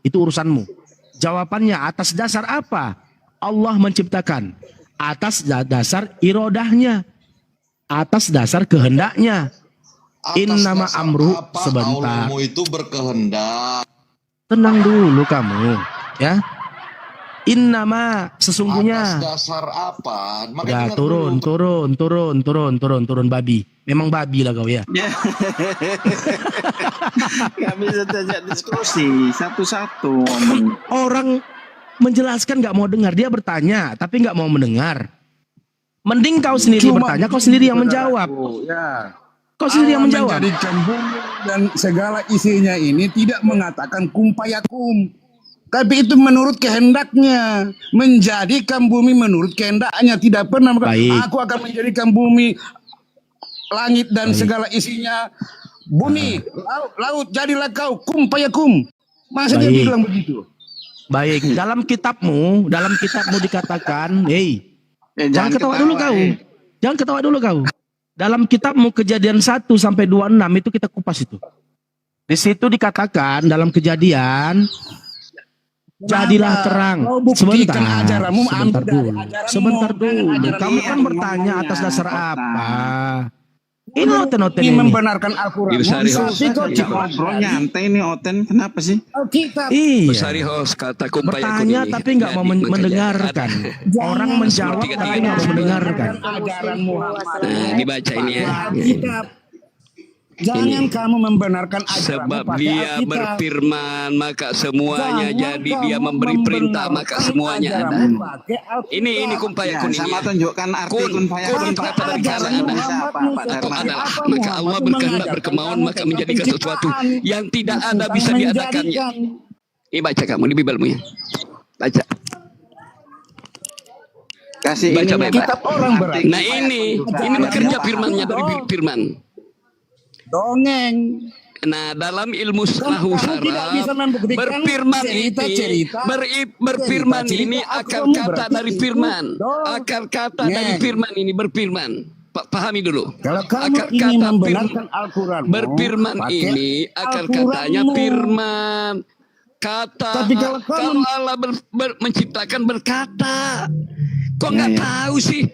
Itu urusanmu. Jawabannya atas dasar apa? Allah menciptakan. Atas dasar irodahnya. Atas dasar kehendaknya. Innama amru sebentar. Allahmu itu berkehendak. Tenang dulu kamu, ya. Innama sesungguhnya. Atas dasar apa? Ya turun babi. Memang babi lah kau ya. Gak bisa diajak diskusi satu-satu. Orang menjelaskan nggak mau dengar, dia bertanya tapi nggak mau mendengar. Mending kau sendiri bertanya, kau sendiri yang menjawab. Ya. Kau sendiri yang menjawab. Menjadikan bumi dan segala isinya ini tidak mengatakan kum fayakum. Tapi itu menurut kehendaknya. Menjadikan bumi menurut kehendaknya. Tidak pernah aku akan menjadikan bumi, langit dan segala isinya. Bumi, laut, jadilah kau kum fayakum. Masa dia bilang begitu? Baik, dalam kitabmu dikatakan, jangan ketawa dulu kau. Jangan ketawa dulu kau. Dalam kitabmu Kejadian 1 sampai 26 itu kita kupas itu. Di situ dikatakan dalam Kejadian, jadilah terang. Sebentar dulu. Kamu kan bertanya atas dasar apa? Ini noten ini membenarkan Al-Quran. Nyantai ini Oten, kenapa sih? Besari host kata bertanya tapi nggak mau mendengarkan. Orang menjawab tapi nggak mau mendengarkan. Dibaca ini ya. Jangan kamu membenarkan ajaran. Sebab dia berfirman maka semuanya jadi, dia memberi perintah maka semuanya ada. Ini kumpayakun ini. Sama tunjukkan arti kumpayakun kata dari kata adalah maka Allah berkehendak berkemauan maka menjadikan sesuatu yang tidak ada bisa diadakannya. Ini baca kamu di Bibelmu ya. Baca. Kasih baca ini kitab orang berarti. Nah ini bekerja firmannya dari firman. Dongeng. Nah dalam ilmu nahu syaraf berfirman ini akar kata dari firman. Akar kata dari firman ini berfirman. Pahami dulu. Akar kata Al-Quran. Berfirman ini akar katanya firman. Kata kalau Allah menciptakan berkata. Kok nggak tahu sih?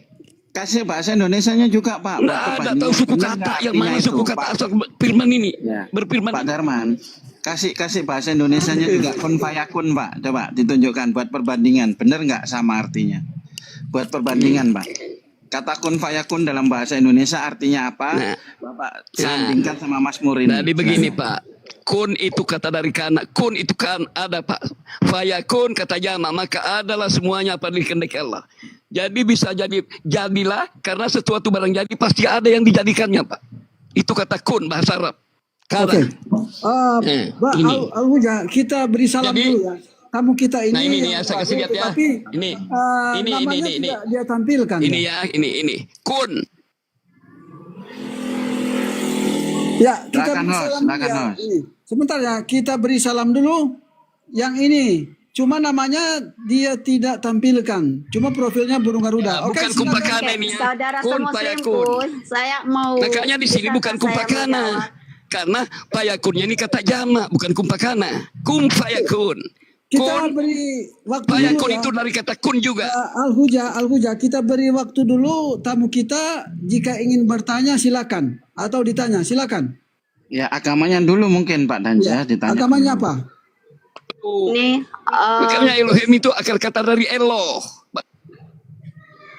Kasih bahasa Indonesianya juga Pak. Nah, ada tahu suku kata yang mana suku kata asal firman ini berfirman. Pak Darman, kasih bahasa Indonesianya juga kun fayakun Pak. Coba ditunjukkan buat perbandingan. Benar nggak sama artinya? Buat perbandingan Pak. Kata kun fayakun dalam bahasa Indonesia artinya apa? Nah, Bapak sandingkan sama Mas Murin. Jadi begini Pak. Kun itu kata dari kana. Kun itu kan ada Pak. Fayakun kata jama maka adalah semuanya apa dikehendaki Allah. Jadi bisa jadilah karena sesuatu barang jadi pasti ada yang dijadikannya Pak. Itu kata kun bahasa Arab. Oke. Pak Al-Huja, kita beri salam dulu ya. Kamu kita ini. Nah ini ya saya kasih lihat ya. Tapi, ini. Dia tampilkan. Ini ya, ini. Kun. Ya, kita beri salam dulu ya. Sebentar ya, kita beri salam dulu. Yang ini. Cuma namanya dia tidak tampilkan. Cuma profilnya burung garuda. Oke, bukan kumpakana ini ya. Saudara muslimku, saya mau. Makanya di sini bukan kumpakana. Karena payakunnya ini kata jama, bukan kumpakana. Kumpayakun. Kita beri waktu payakun dulu ya. Itu dari kata kun juga. Al-Huja, kita beri waktu dulu tamu kita. Jika ingin bertanya silakan. Atau ditanya silakan. Ya agamanya dulu mungkin Pak Danja ditanya. Agamanya apa? Ini makanya Elohim itu akar kata dari Eloh.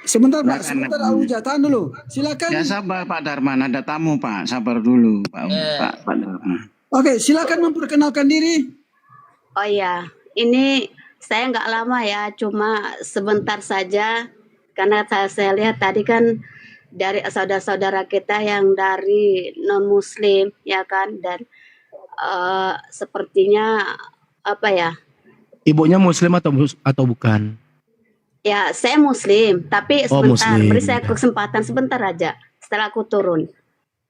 Sebentar Pak, sebentar Al-Huja, tahan dulu. Silakan. Ya sabar Pak Darman, ada tamu Pak, sabar dulu Pak Darman. Oke, silakan memperkenalkan diri. oh ya, ini saya nggak lama ya, cuma sebentar saja karena saya lihat tadi kan dari saudara-saudara kita yang dari non Muslim ya kan, dan sepertinya apa ya? Ibunya Muslim atau bukan? Ya, saya Muslim, tapi sebentar, Muslim. beri saya kesempatan sebentar aja setelah aku turun.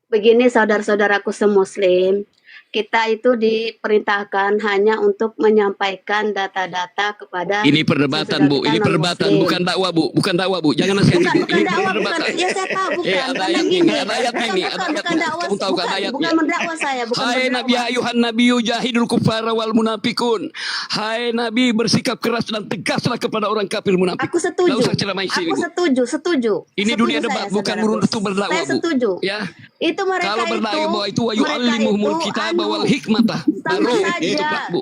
Begini saudara-saudaraku semuslim, kita itu diperintahkan hanya untuk menyampaikan data-data kepada. Ini perdebatan Bu, ini perdebatan bukan dakwah Bu, bukan dakwah Bu. Jangan nasihati Bu. Ini perdebatan. Ya saya tahu bukan. Ada ayatnya ini, ada ayatnya ini, ada ayatnya. Kamu tahu kan ayatnya? Bukan mendakwah saya, bukan Hai Nabi ayuhan nabiyyu jahidul kuffara wal munafiqun. Hai Nabi, bersikap keras dan tegaslah kepada orang kafir munafik. Aku setuju. Nggak usah ceramah sini, Aku Bu. setuju. Ini Setuju dunia saya, debat, bukan saudaraku. untuk berdakwah, Saya Bu. setuju. Ya. Itu mereka Kalau berdakwah bahwa itu wa mereka yu'allimuhumul itu, kitaba wal hikmata. sama Baru saja. itu Pak, Bu.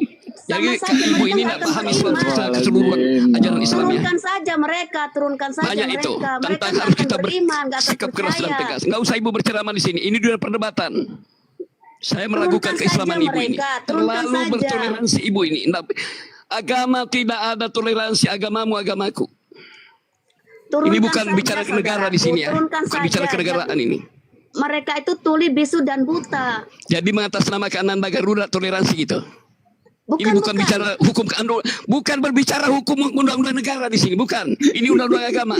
Jadi Sama saja, ibu mereka ini nggak tidak akan paham Islam beriman. secara keseluruhan ajaran Islam ya. Turunkan saja mereka. Banyak mereka. itu. Mereka Tentang nggak harus akan kita beriman, nggak akan bersikap keras dan percaya. tegas. Nggak usah ibu berceramah di sini. Ini dunia perdebatan. Saya meragukan Turunkan keislaman saja ibu ini. mereka, turunkan Terlalu saja. bertoleransi ibu ini. Agama tidak ada toleransi, agamamu agamaku. Turunkan Ini bukan saja, bicara ke negara di sini ya. turunkan Bukan saja. bicara kenegaraan Jadi, ini. mereka itu tuli, bisu, dan buta. Jadi mengatasnamakan Ananda Garuda toleransi gitu. Bukan, Ini bukan bicara hukum bukan berbicara hukum undang-undang negara di sini, bukan. Ini undang-undang agama.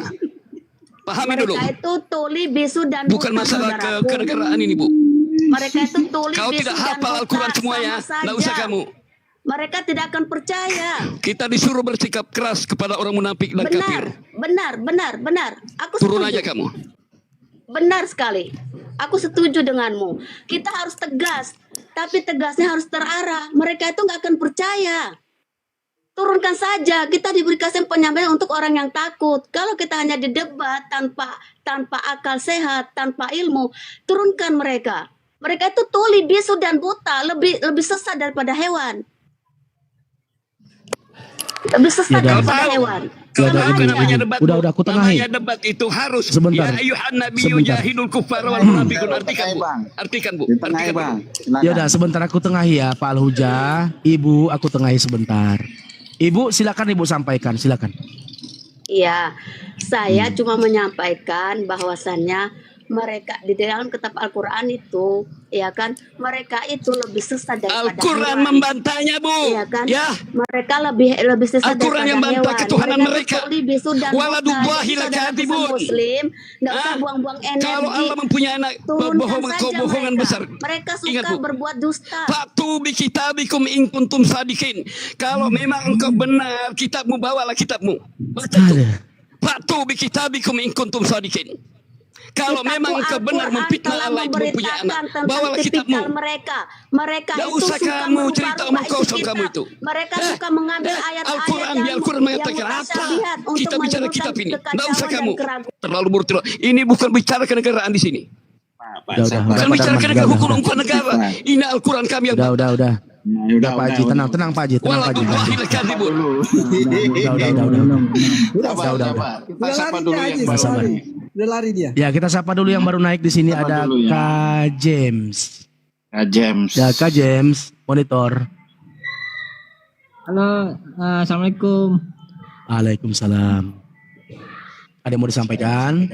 Pahami dulu. Mereka itu tuli, bisu, dan buta. Bukan masalah saudaraku. kenegaraan ini, Bu. Mereka itu tuli, Kau bisu, tidak dan hafal buta. Al-Quran semuanya, Sama nggak saja. usah kamu. Mereka tidak akan percaya. Kita disuruh bersikap keras kepada orang munafik dan kafir. Benar. Aku Turun setuju. aja kamu. Benar sekali. Aku setuju denganmu. Kita harus tegas, tapi tegasnya harus terarah. Mereka itu nggak akan percaya. Turunkan saja. Kita diberi kasih penyampaian untuk orang yang takut. Kalau kita hanya didebat tanpa akal sehat, tanpa ilmu, turunkan mereka. Mereka itu tuli, bisu, dan buta, lebih sesat daripada hewan. Lebih sesat Ya, daripada tahu. hewan. Ya, Sama ibu, aja. ibu. Udah, aku tengahin. Namanya debat itu harus. Sebentar. Ya ayuhan nabiyyu Sebentar. jahidul kuffar wal munafiqun. Artikan, Bu. Bang. Artikan, Bu. Di tengah ya, Artikan, Bu. Bang. Silakan. Ya udah, sebentar aku tengahi ya Pak Al-Huja. Ibu, aku tengahi sebentar. Ibu, silakan Ibu sampaikan, silakan. Iya, saya cuma menyampaikan bahwasannya mereka di dalam kitab Al-Quran itu, ya kan, mereka itu lebih sesat daripada Al-Quran hewan. membantahnya, Bu. Iya kan? Ya. Mereka lebih sesat Al-Quran daripada yang bantah hewan. ketuhanan mereka. tuli, bisu, dan Waladullahi buta. Jadi, lakatibun. saudara Muslim, nggak usah Ah, buang-buang energi. Kalau Allah mempunyai anak Turunkan saja kebohongan mereka. besar. Mereka suka Ingat, Bu. berbuat dusta. Fatu bi kitabikum in kuntum sadikin. Kalau memang engkau benar kitabmu, bawalah kitabmu. Baca tuh. Ada. Fatu bi kitabikum in kuntum sadikin. Kalau Kitabku memang engkau benar Al-Quran memfitnah telah Allah itu mempunyai memberitakan anak, tentang bawalah kitabmu. tipikal mereka. Mereka Nggak itu usah suka kamu merubah-rubah cerita omong isi kosong kitab. kamu itu. Mereka Eh, suka mengambil ayat-ayat Al-Quran, di Al-Quran mengatakan apa? mutasyabihat untuk Kita bicara menimbulkan kitab ini. Nggak kekacauan usah dan kamu. keraguan. Terlalu buruk. Ini bukan bicara kenegaraan di sini. Udah, Bukan Pak bicara Darman, kenegaraan, udah. hukum negara. Ini Al-Quran kami yang Udah. Nah, Udah Pak Haji, tenang Pak Haji, tenang Pak Haji. Waladullahi lakadzibun. Udah. Kita sapa dulu yang Mas, sabar. Udah lari dia. Ya, kita sapa dulu yang baru naik di sini. Sapa Ada dulu ya. Kak James. James. Ya, Kak James, monitor. Halo, assalamualaikum. Waalaikumsalam. Ada yang mau disampaikan?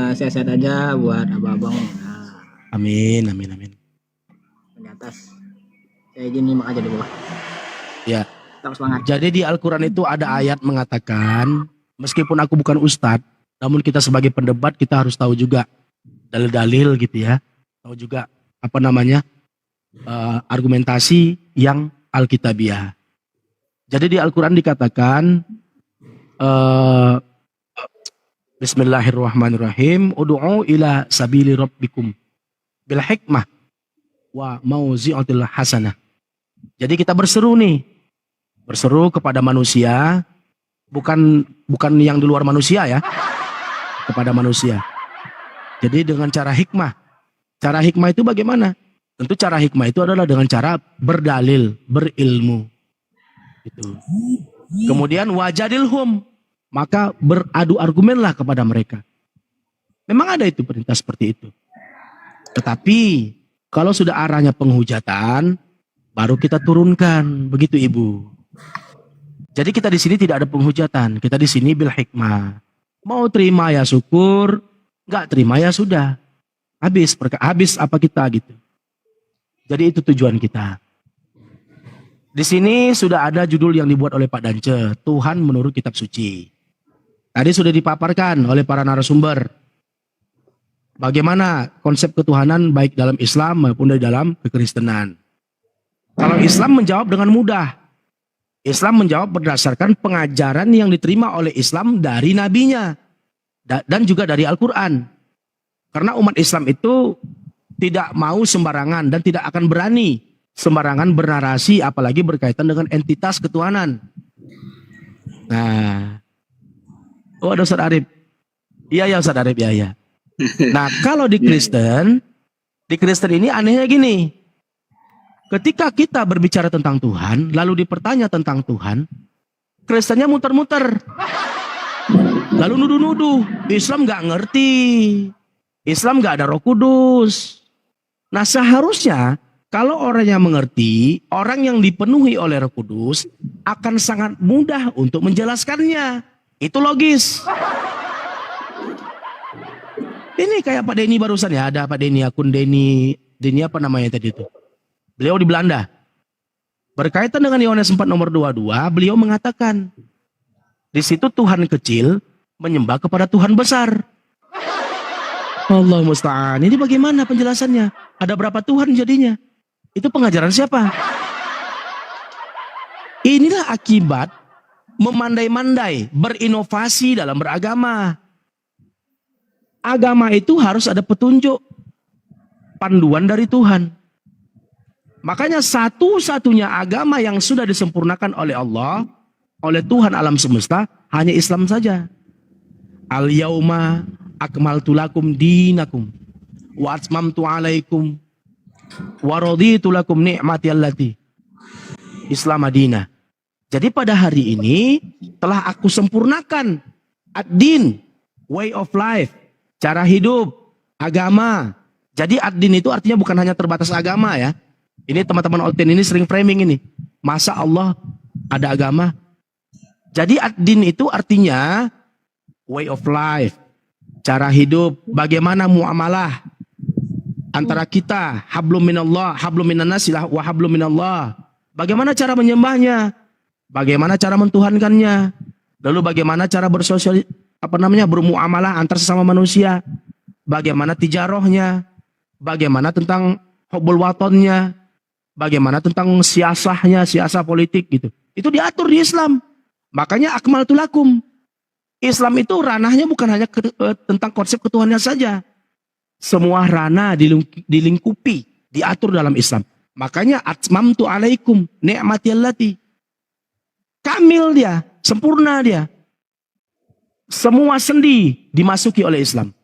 Sehat-sehat aja buat abang-abang Amin. di atas. Saya izin nyimak aja di bawah. Ya. Tetap semangat. Jadi di Al-Quran itu ada ayat mengatakan, meskipun aku bukan ustadz, namun kita sebagai pendebat kita harus tahu juga dalil-dalil gitu ya. Tahu juga argumentasi yang Alkitabiah. Jadi di Al-Quran dikatakan, Bismillahirrahmanirrahim, Udu'u ila sabili rabbikum bil hikmah wa mauzi'atil hasanah. Jadi kita berseru kepada manusia, bukan yang di luar manusia ya, kepada manusia. Jadi dengan cara hikmah. Cara hikmah itu bagaimana? Tentu cara hikmah itu adalah dengan cara berdalil, berilmu. Gitu. Kemudian wajadilhum, maka beradu argumenlah kepada mereka. Memang ada itu perintah seperti itu. Tetapi kalau sudah arahnya penghujatan, baru kita turunkan, begitu Ibu. Jadi kita di sini tidak ada penghujatan, kita di sini bil hikmah. Mau terima ya syukur, nggak terima ya sudah. Habis apa kita gitu. Jadi itu tujuan kita. Di sini sudah ada judul yang dibuat oleh Pak Dance, Tuhan menurut kitab suci. Tadi sudah dipaparkan oleh para narasumber. Bagaimana konsep ketuhanan baik dalam Islam maupun di dalam kekristenan. Kalau Islam menjawab dengan mudah. Islam menjawab berdasarkan pengajaran yang diterima oleh Islam dari nabinya. Dan juga dari Al-Quran. Karena umat Islam itu tidak mau sembarangan dan tidak akan berani sembarangan bernarasi apalagi berkaitan dengan entitas ketuhanan. Nah, oh ada Ustaz Arif. Iya ya Ustaz Arif, ya. Nah, kalau di Kristen ini anehnya gini. Ketika kita berbicara tentang Tuhan, lalu dipertanya tentang Tuhan, Kristennya muter-muter. Lalu nuduh-nuduh, Islam nggak ngerti. Islam nggak ada Roh Kudus. Nah, seharusnya kalau orang yang mengerti, orang yang dipenuhi oleh Roh Kudus akan sangat mudah untuk menjelaskannya. Itu logis. Ini kayak Pak Denny barusan ya, ada Pak Denny, akun Denny apa namanya tadi itu? Beliau di Belanda. Berkaitan dengan Yohanes 4 nomor 22, beliau mengatakan, di situ Tuhan kecil menyembah kepada Tuhan besar. Allah musta'an. Ini bagaimana penjelasannya? Ada berapa Tuhan jadinya? Itu pengajaran siapa? Inilah akibat memandai-mandai, berinovasi dalam beragama. Agama itu harus ada petunjuk, panduan dari Tuhan. Makanya satu-satunya agama yang sudah disempurnakan oleh Allah, oleh Tuhan alam semesta, hanya Islam saja. Al-yauma akmaltu lakum dinakum wa atmamtu alaikum wa raditu lakum ni'mati allati Islam Madinah. Jadi pada hari ini telah aku sempurnakan ad-din, way of life, cara hidup, agama. Jadi ad-din itu artinya bukan hanya terbatas agama ya. Ini teman-teman Olten ini sering framing ini. Masa Allah ada agama? Jadi ad-din itu artinya way of life, cara hidup, bagaimana muamalah antara kita, hablum minallah, hablum minannas wa hablum minallah. Bagaimana cara menyembahnya? Bagaimana cara mentuhankannya? Lalu bagaimana cara bermuamalah antar sesama manusia? Bagaimana tijarohnya? Bagaimana tentang hubbul watonnya? Bagaimana tentang siasahnya, siasah politik gitu. Itu diatur di Islam. Makanya akmaltu lakum. Islam itu ranahnya bukan hanya tentang konsep ketuhanan saja. Semua ranah dilingkupi, diatur dalam Islam. Makanya atmamtu alaikum ni'mati allati. Kamil dia, sempurna dia. Semua sendi dimasuki oleh Islam.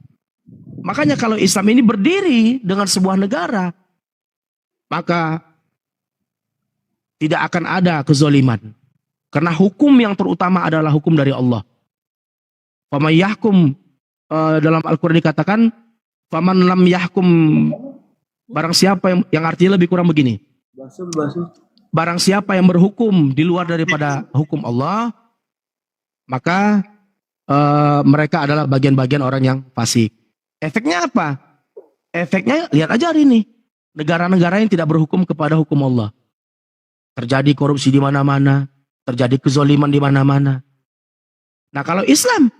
Makanya kalau Islam ini berdiri dengan sebuah negara, maka tidak akan ada kezoliman. Karena hukum yang terutama adalah hukum dari Allah. Faman yahkum, dalam Al-Quran dikatakan, faman lam yahkum, barang siapa yang artinya lebih kurang begini. Barang siapa yang berhukum di luar daripada hukum Allah, maka mereka adalah bagian-bagian orang yang fasik. Efeknya apa? Efeknya lihat aja hari ini. Negara-negara yang tidak berhukum kepada hukum Allah. Terjadi korupsi di mana-mana, terjadi kezoliman di mana-mana. Nah kalau Islam,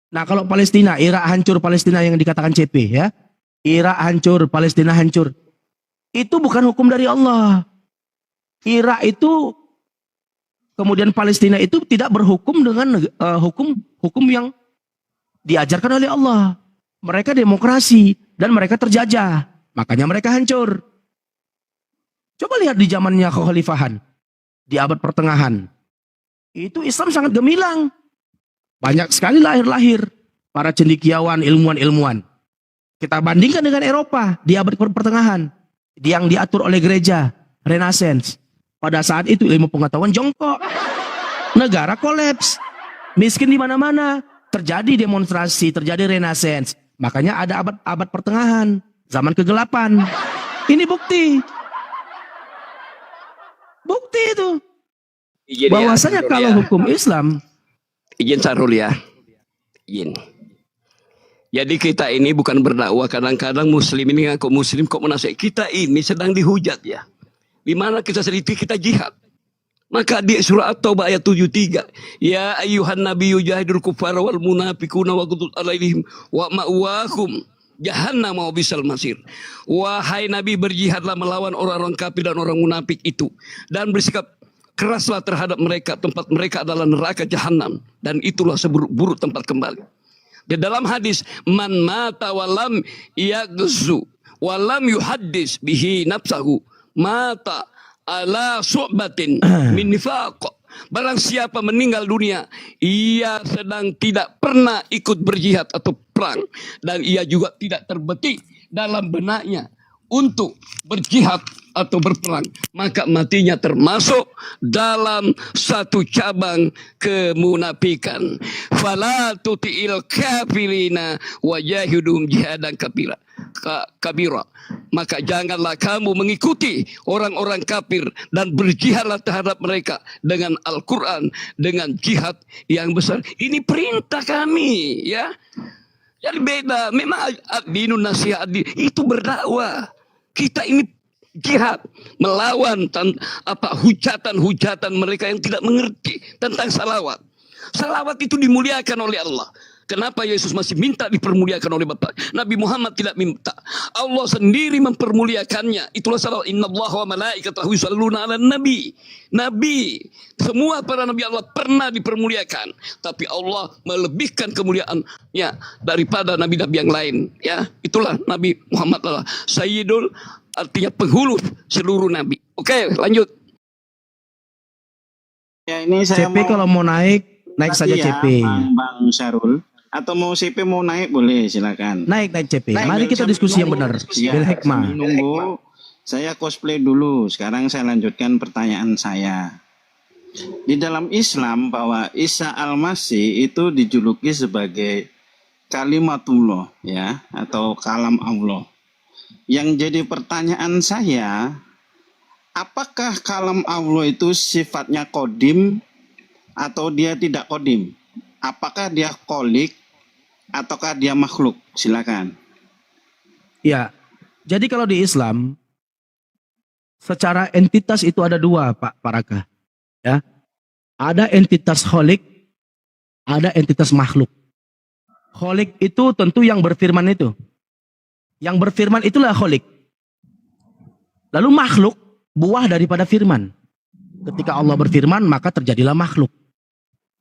nah kalau Palestina, Irak hancur Palestina yang dikatakan CP ya. Irak hancur, Palestina hancur. Itu bukan hukum dari Allah. Irak itu, kemudian Palestina itu tidak berhukum dengan hukum yang diajarkan oleh Allah. Mereka demokrasi dan mereka terjajah. Makanya mereka hancur. Coba lihat di zamannya kekhalifahan, di abad pertengahan. Itu Islam sangat gemilang. Banyak sekali lahir-lahir para cendekiawan, ilmuwan-ilmuwan. Kita bandingkan dengan Eropa di abad pertengahan, yang diatur oleh gereja, Renaissance. Pada saat itu ilmu pengetahuan jongkok. Negara kolaps. Miskin di mana-mana. Terjadi demonstrasi, terjadi Renaissance. Makanya ada abad pertengahan, zaman kegelapan. Ini bukti. Bukti itu. Bahwasanya kalau hukum Islam. Izin Sarul ya. Izin. Jadi kita ini bukan berdakwah, kadang-kadang muslim ini ngaku muslim kok menasihati. Kita ini sedang dihujat ya. Di mana kita sedikit kita jihad. Maka di surah At-Taubah ayat 73, ya ayyuhan nabiyyu jahidul kuffara wal munafiquna waghdud alaihim wa ma'wahum jahannam wa bisal masir. Wahai Nabi, berjihadlah melawan orang-orang kafir dan orang munafik itu dan bersikap keraslah terhadap mereka, tempat mereka adalah neraka jahanam dan itulah seburuk-buruk tempat kembali. Di dalam hadis, man mata walam yaghzu walam yuhaddis bihi nafsahu mata ala su'batin min nifaq. Barang siapa meninggal dunia, ia sedang tidak pernah ikut berjihad atau perang, dan ia juga tidak terbetik dalam benaknya untuk berjihad atau berperang, maka matinya termasuk dalam satu cabang kemunafikan. Fala tuti'il kafirina wajahidum jihadan kabira. Maka janganlah kamu mengikuti orang-orang kafir dan berjihadlah terhadap mereka dengan Al-Quran, dengan jihad yang besar. Ini perintah kami, ya. Jadi beda. Memang ad-dinun nasihat itu berdakwah. Kita ini jihad melawan hujatan-hujatan mereka yang tidak mengerti tentang salawat. Salawat itu dimuliakan oleh Allah. Kenapa Yesus masih minta dipermuliakan oleh Bapa? Nabi Muhammad tidak minta. Allah sendiri mempermuliakannya. Itulah salawat. Innallaha wa malaikatahu yusholluna 'alan nabi. Nabi, semua para nabi Allah pernah dipermuliakan, tapi Allah melebihkan kemuliaannya daripada nabi-nabi yang lain. Ya, itulah Nabi Muhammad adalah Sayyidul, artinya penghulu seluruh nabi. Oke, lanjut. Ya, ini saya CP kalau mau naik saja ya, CP. Bang Syarul. Atau mau CP mau naik boleh, silakan. Naik CP. Mari kita diskusi yang benar. Ya, Bil hikmah. Nunggu, saya cosplay dulu. Sekarang saya lanjutkan pertanyaan saya. Di dalam Islam bahwa Isa Al-Masih itu dijuluki sebagai kalimatullah, ya, atau kalam Allah. Yang jadi pertanyaan saya, apakah kalam Allah itu sifatnya kodim atau dia tidak kodim? Apakah dia kholik ataukah dia makhluk? Silakan. Ya, jadi kalau di Islam secara entitas itu ada dua, Pak Raka. Ya, ada entitas kholik, ada entitas makhluk. Kholik itu tentu yang berfirman itu. Yang berfirman itulah kholik. Lalu makhluk buah daripada firman. Ketika Allah berfirman maka terjadilah makhluk.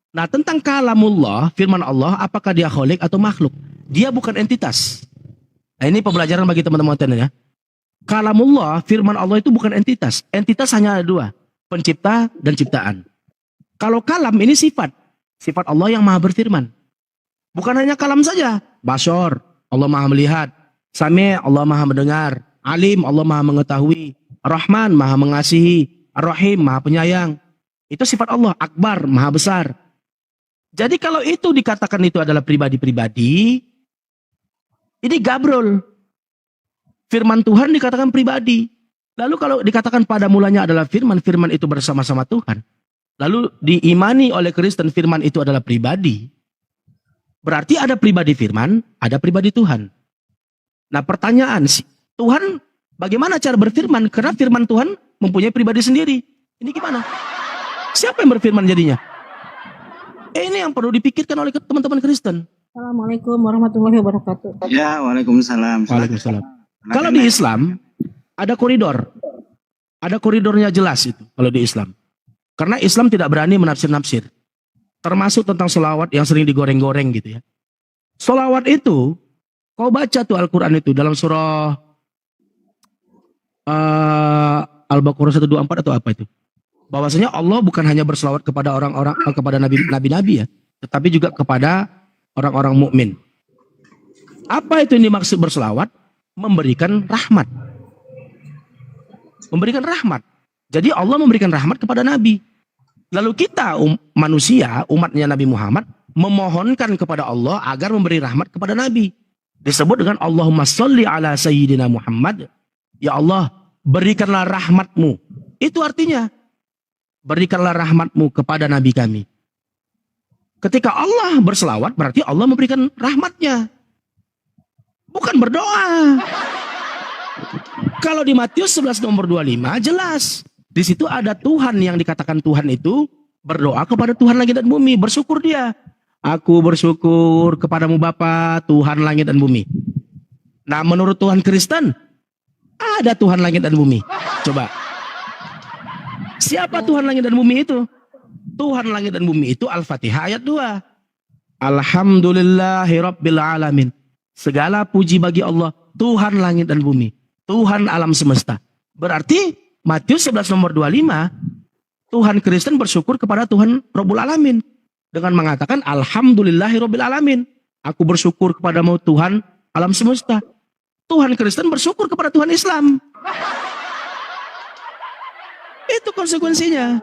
Nah, tentang kalamullah, firman Allah, apakah dia kholik atau makhluk? Dia bukan entitas. Nah, ini pembelajaran bagi teman-teman ya. Kalamullah, firman Allah itu bukan entitas. Entitas hanya ada dua, pencipta dan ciptaan. Kalau kalam ini sifat Allah yang maha berfirman. Bukan hanya kalam saja. Basyar, Allah maha melihat. Sami', Allah maha mendengar. Alim, Allah maha mengetahui. Rahman, maha mengasihi. Ar-Rahim, maha penyayang. Itu sifat Allah. Akbar, maha besar. Jadi kalau itu dikatakan itu adalah pribadi-pribadi, ini gabrol. Firman Tuhan dikatakan pribadi. Lalu kalau dikatakan pada mulanya adalah firman, firman itu bersama-sama Tuhan. Lalu diimani oleh Kristen firman itu adalah pribadi. Berarti ada pribadi firman, ada pribadi Tuhan. Nah, pertanyaan, Tuhan bagaimana cara berfirman? Karena firman Tuhan mempunyai pribadi sendiri. Ini gimana? Siapa yang berfirman jadinya? Ini yang perlu dipikirkan oleh teman-teman Kristen. Assalamualaikum warahmatullahi wabarakatuh. Ya, waalaikumsalam. Waalaikumsalam. Kalau di Islam ada koridor. Ada koridornya jelas itu kalau di Islam. Karena Islam tidak berani menafsir-nafsir. Termasuk tentang sholawat yang sering digoreng-goreng gitu ya. Sholawat itu, kau baca tuh Al-Quran itu dalam surah Al-Baqarah 124 atau apa itu. Bahwasanya Allah bukan hanya berselawat kepada orang-orang, kepada nabi-nabi ya, tetapi juga kepada orang-orang mukmin. Apa itu yang dimaksud berselawat? Memberikan rahmat. Memberikan rahmat. Jadi Allah memberikan rahmat kepada nabi. Lalu kita manusia, umatnya Nabi Muhammad, memohonkan kepada Allah agar memberi rahmat kepada nabi. Disebut dengan Allahumma sholli ala sayyidina Muhammad. Ya Allah, berikanlah rahmatmu. Itu artinya berikanlah rahmatmu kepada nabi kami. Ketika Allah berselawat berarti Allah memberikan rahmatnya. Bukan berdoa. Kalau di Matius 11 nomor 25 jelas. Di situ ada Tuhan yang dikatakan Tuhan itu berdoa kepada Tuhan langit dan bumi. Bersyukur dia. Aku bersyukur kepadamu Bapa, Tuhan langit dan bumi. Nah, menurut Tuhan Kristen ada Tuhan langit dan bumi. Coba. Siapa Tuhan langit dan bumi itu? Tuhan langit dan bumi itu Al-Fatihah ayat 2. Alhamdulillahirabbil alamin. Segala puji bagi Allah, Tuhan langit dan bumi, Tuhan alam semesta. Berarti Matius 11 nomor 25, Tuhan Kristen bersyukur kepada Tuhan Rabbul Alamin dengan mengatakan Alhamdulillahirabbil alamin. Aku bersyukur kepadamu Tuhan alam semesta. Tuhan Kristen bersyukur kepada Tuhan Islam. Itu konsekuensinya.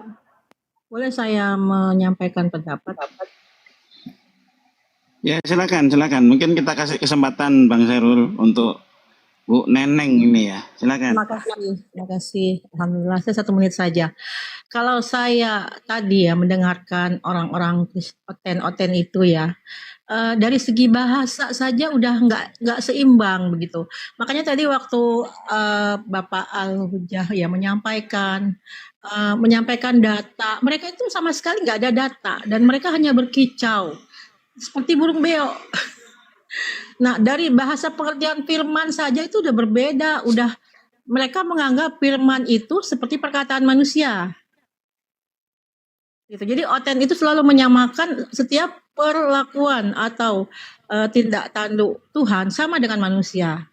Boleh saya menyampaikan pendapat? Ya silakan. Mungkin kita kasih kesempatan Bang Syahrul untuk Bu Neneng ini ya. Silakan. Terima kasih. Alhamdulillah, saya 1 menit saja. Kalau saya tadi ya mendengarkan orang-orang oten itu ya, dari segi bahasa saja udah nggak seimbang begitu. Makanya tadi waktu Bapak Al-Hujah ya menyampaikan data, mereka itu sama sekali nggak ada data dan mereka hanya berkicau seperti burung beo. Nah, dari bahasa pengertian firman saja itu udah berbeda, udah mereka menganggap firman itu seperti perkataan manusia. Gitu. Jadi oten itu selalu menyamakan setiap perlakuan atau tindak tanduk Tuhan sama dengan manusia.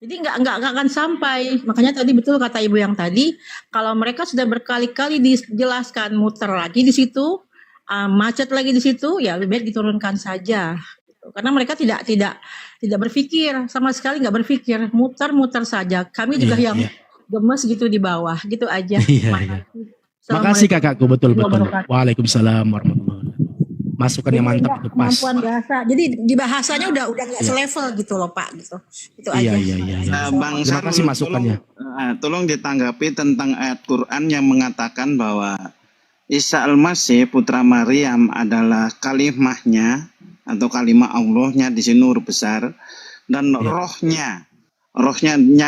Jadi nggak akan sampai. Makanya tadi betul kata Ibu yang tadi, kalau mereka sudah berkali-kali dijelaskan, muter lagi di situ, macet lagi di situ, ya lebih baik diturunkan saja. Karena mereka tidak berpikir, sama sekali nggak berpikir, muter-muter saja. Kami juga yang gemes gitu di bawah, gitu aja. Makasih kakakku, betul. Waalaikumsalam warahmatullahi wabarakatuh. Masukan yang mantap itu pas. Kemampuan bahasa. Jadi di bahasanya udah nggak selevel gitu loh Pak, gitu. Itu aja. Iya. Bang Terima kasih masukannya. Tolong ditanggapi tentang ayat Quran yang mengatakan bahwa Isa Al-Masih putra Maryam adalah kalimahnya atau kalimat Allahnya, di sini huruf besar, dan rohnya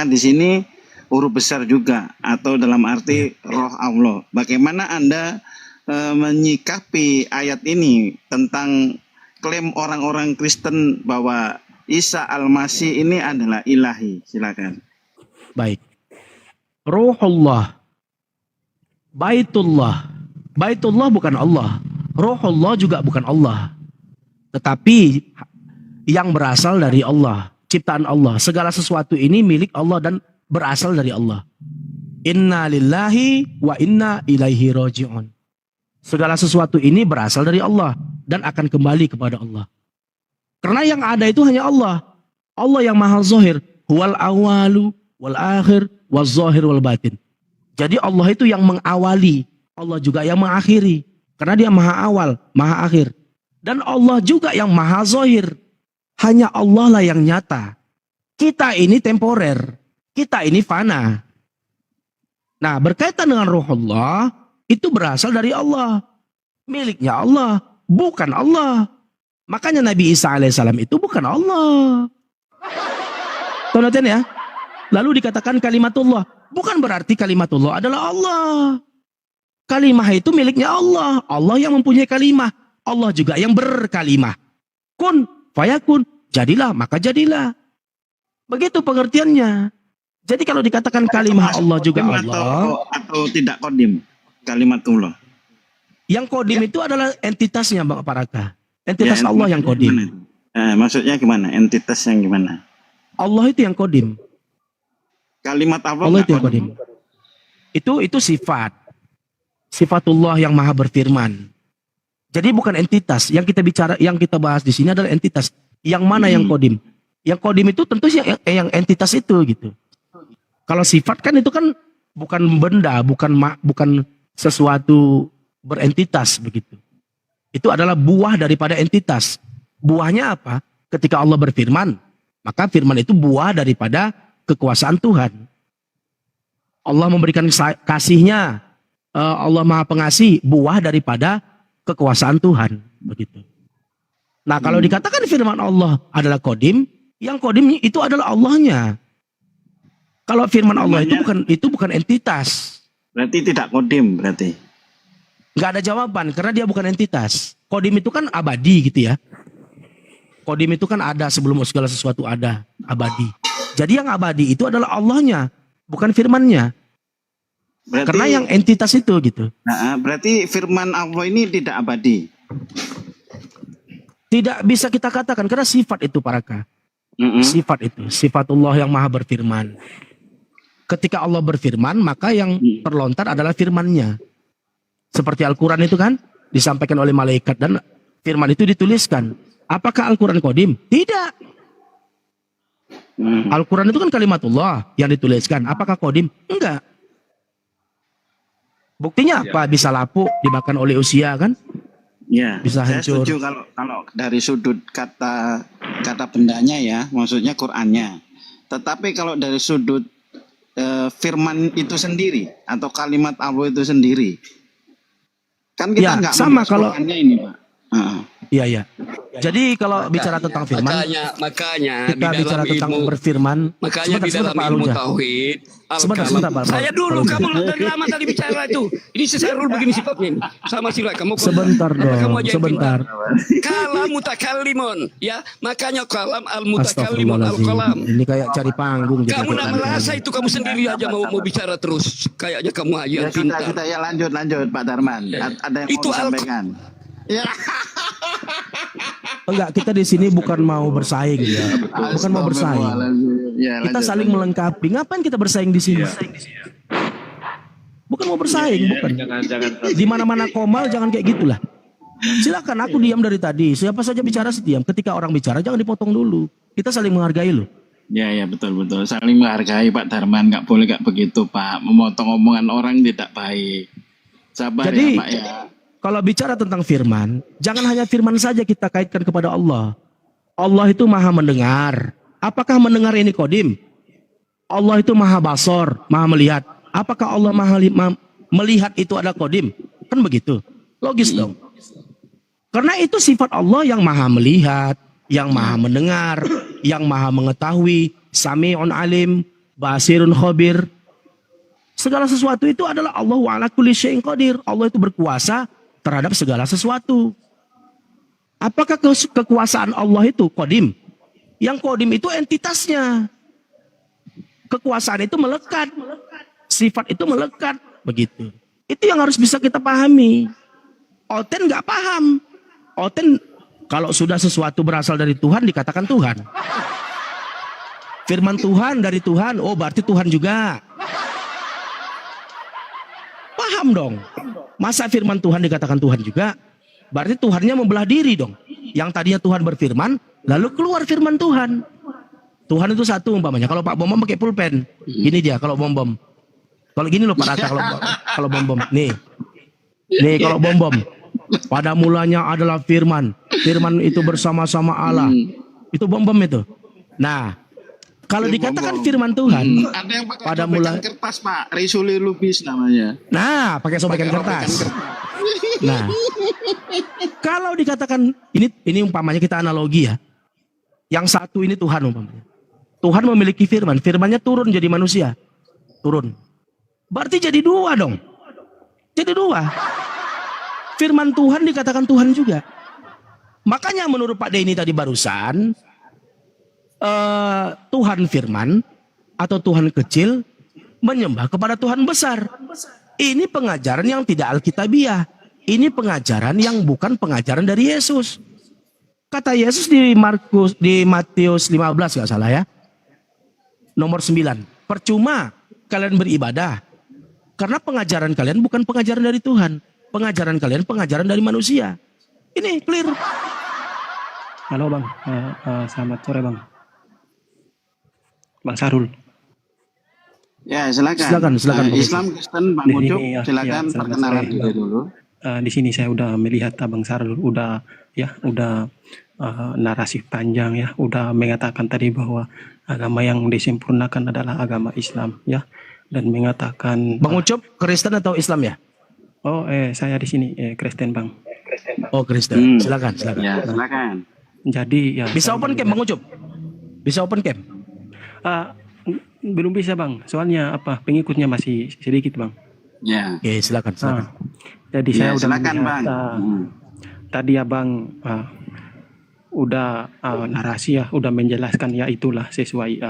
di sini huruf besar juga, atau dalam arti roh Allah. Bagaimana Anda menyikapi ayat ini tentang klaim orang-orang Kristen bahwa Isa Al-Masih ini adalah ilahi? Silakan. Baik. Ruhullah, Baitullah bukan Allah, Ruhullah juga bukan Allah, tetapi yang berasal dari Allah, ciptaan Allah. Segala sesuatu ini milik Allah dan berasal dari Allah. Inna lillahi wa inna ilaihi raji'un. Segala sesuatu ini berasal dari Allah dan akan kembali kepada Allah. Karena yang ada itu hanya Allah. Allah yang maha zahir, huwal awalu wal akhir wal zahir wal batin. Jadi Allah itu yang mengawali, Allah juga yang mengakhiri. Karena dia maha awal, maha akhir. Dan Allah juga yang maha zahir. Hanya Allah lah yang nyata. Kita ini temporer. Kita ini fana. Nah, berkaitan dengan Ruhullah, itu berasal dari Allah. Miliknya Allah, bukan Allah. Makanya Nabi Isa alaihissalam itu bukan Allah. Tonton ya. Lalu dikatakan kalimatullah. Bukan berarti kalimatullah adalah Allah. Kalimah itu miliknya Allah. Allah yang mempunyai kalimah. Allah juga yang berkalimah. Kun, fayakun. Jadilah, maka jadilah. Begitu pengertiannya. Jadi kalau dikatakan kalimah Allah juga Allah. Atau tidak kodim kalimatullah. Yang kodim itu adalah entitasnya Bang Paraka. Entitas Allah yang kodim. Maksudnya gimana? Entitas yang gimana? Allah itu yang kodim. Kalimat Allah itu yang kodim. Itu sifat. Sifatullah yang maha berfirman. Jadi bukan entitas. Yang kita bicara, yang kita bahas di sini adalah entitas. Yang mana yang kodim? Yang kodim itu tentu yang entitas itu gitu. Kalau sifat kan itu kan bukan benda, bukan sesuatu berentitas begitu. Itu adalah buah daripada entitas. Buahnya apa? Ketika Allah berfirman, maka firman itu buah daripada kekuasaan Tuhan. Allah memberikan kasihnya, Allah Maha Pengasih, buah daripada kekuasaan Tuhan begitu. Nah, kalau dikatakan firman Allah adalah kodim, yang kodim itu adalah Allahnya. Kalau firman Allah itu bukan entitas. Berarti tidak kodim berarti. Nggak ada jawaban karena dia bukan entitas. Kodim itu kan abadi gitu ya. Kodim itu kan ada sebelum segala sesuatu ada, abadi. Jadi yang abadi itu adalah Allahnya, bukan firmannya. Berarti, karena yang entitas itu gitu. Nah, berarti firman Allah ini tidak abadi. Tidak bisa kita katakan karena sifat itu Paraka. Sifat itu, sifatullah yang maha berfirman. ketika Allah berfirman, maka yang terlontar adalah firman-Nya. Seperti Al-Quran itu kan disampaikan oleh malaikat dan firman itu dituliskan. Apakah Al-Quran qadim? Tidak. Al-Quran itu kan kalimatullah yang dituliskan. Apakah qadim? Enggak. Buktinya apa? Bisa lapuk, dimakan oleh usia kan? Ya, Bisa saya hancur. setuju kalau dari sudut kata bendanya ya, maksudnya Qur'annya. Tetapi kalau dari sudut firman itu sendiri atau kalimat Allah itu sendiri, kan kita Ya, nggak sama membahas kalau Qur'annya ini, Pak. Iya, iya. Jadi kalau bicara tentang firman, Makanya kita di dalam bicara tentang ilmu, berfirman. makanya di dalam Pak ilmu Aluja. tauhid, Sebentar, Pak. saya dulu, kamu dari lama tadi bicara itu. Ini si Sarul begini sifatnya ini. Sama sila kamu. Sebentar Kamu dong, aja yang sebentar. pintar. Kalam mutakallimun, ya. Makanya kalam al mutakallimun al kalam. Ini kayak cari panggung. jadi Kamu kayak nak tadi. merasa itu kamu sendiri aja mau bicara terus. Kayaknya kamu aja Ya yang sudah, pintar. kita ya lanjut Pak Darman. Ada yang Itu mau disampaikan? Ya. Enggak, kita di sini bukan mau bersaing ya. Bukan mau bersaing. Ya, Kita lanjut, saling lanjut. melengkapi. Ngapain kita bersaing di sini? Bukan mau bersaing, bukan. Di mana-mana komal jangan kayak gitulah. Silakan, aku diam dari tadi. Siapa saja bicara diam. Ketika orang bicara jangan dipotong dulu. Kita saling menghargai loh. Ya betul. Saling menghargai Pak Darman, nggak boleh nggak begitu Pak. Memotong omongan orang tidak baik. Sabar Jadi, ya Pak ya. kalau bicara tentang firman, jangan hanya firman saja kita kaitkan kepada Allah. Allah itu maha mendengar. Apakah mendengar ini qadim? Allah itu maha basor, maha melihat. Apakah Allah melihat itu adalah qadim? Kan begitu. Logis dong. Karena itu sifat Allah yang maha melihat, yang maha mendengar, yang maha mengetahui, sami'un alim, basirun khabir. Segala sesuatu itu adalah Allahu ala kulli syai'in qadir. Allah itu berkuasa terhadap segala sesuatu. Apakah kekuasaan Allah itu qadim? Yang qadim itu entitasnya. Kekuasaan itu melekat. Sifat itu melekat. Begitu. Itu yang harus bisa kita pahami. Oten nggak paham. Oten kalau sudah sesuatu berasal dari Tuhan dikatakan Tuhan. Firman Tuhan dari Tuhan, oh berarti Tuhan juga. Paham dong. Masa firman Tuhan dikatakan Tuhan juga? Berarti Tuhannya membelah diri dong. Yang tadinya Tuhan berfirman, lalu keluar firman Tuhan. Tuhan itu satu umpamanya. Kalau Pak Bom pakai pulpen, gini dia kalau Bom. Kalau gini loh Pak Raka kalau Bom. Nih kalau Bom. Pada mulanya adalah firman. Firman itu bersama-sama Allah. Itu Bom itu. Nah, kalau dikatakan firman Tuhan, Ada yang pakai pada sobekan mulai kertas Pak, Risuli Lubis namanya. nah, pakai sobekan kertas. Nah, kalau dikatakan ini umpamanya kita analogi ya. Yang satu ini Tuhan umpamanya. Tuhan memiliki firman, firmannya turun jadi manusia. Turun. Berarti jadi dua dong. Jadi dua. Firman Tuhan dikatakan Tuhan juga. Makanya menurut Pak Denny tadi barusan, Tuhan firman atau Tuhan kecil menyembah kepada Tuhan besar. Ini pengajaran yang tidak alkitabiah. Ini pengajaran yang bukan pengajaran dari Yesus. Kata Yesus di Matius 15 nggak salah ya. Nomor 9. Percuma kalian beribadah. Karena pengajaran kalian bukan pengajaran dari Tuhan. Pengajaran kalian pengajaran dari manusia. Ini clear. Halo Bang, selamat sore Bang. Bang Sarul. Ya silakan. Silakan. Islam Kristen Bang Ucup, ya, silakan selamat perkenalan sore. diri dulu. Di sini saya udah melihat Abang Sarul udah narasi panjang ya, udah mengatakan tadi bahwa agama yang disempurnakan adalah agama Islam ya, dan mengatakan Bang Ucup Kristen atau Islam ya? Saya di sini Kristen Bang. Oh Kristen. Silakan. Ya silakan. Jadi ya Bisa open cam Bang Ucup? Bisa open cam? belum bisa Bang, soalnya pengikutnya masih sedikit Bang. Ya. Oke, silakan. Jadi Ya, saya udah silakan melihat, Bang. Tadi Abang udah narasi ya, udah menjelaskan ya itulah sesuai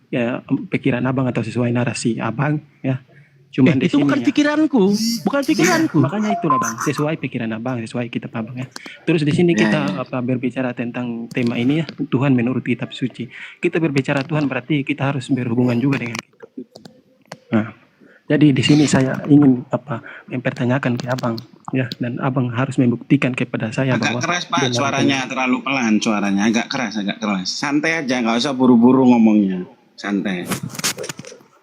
ya pikiran Abang atau sesuai narasi Abang ya. Cuman di itu sini bukan ya, pikiranku, bukan pikiranku. makanya itulah Bang, sesuai pikiran Abang, sesuai kitab Abang ya. Terus di sini kita berbicara tentang tema ini ya, Tuhan menurut kitab suci. Kita berbicara Tuhan berarti kita harus berhubungan juga dengan kitab suci. Nah, jadi di sini saya ingin mempertanyakan ke abang, ya, dan abang harus membuktikan kepada saya bahwa Agak keras Pak, suaranya terlalu pelan, suaranya agak keras. Santai aja, nggak usah buru-buru ngomongnya, santai.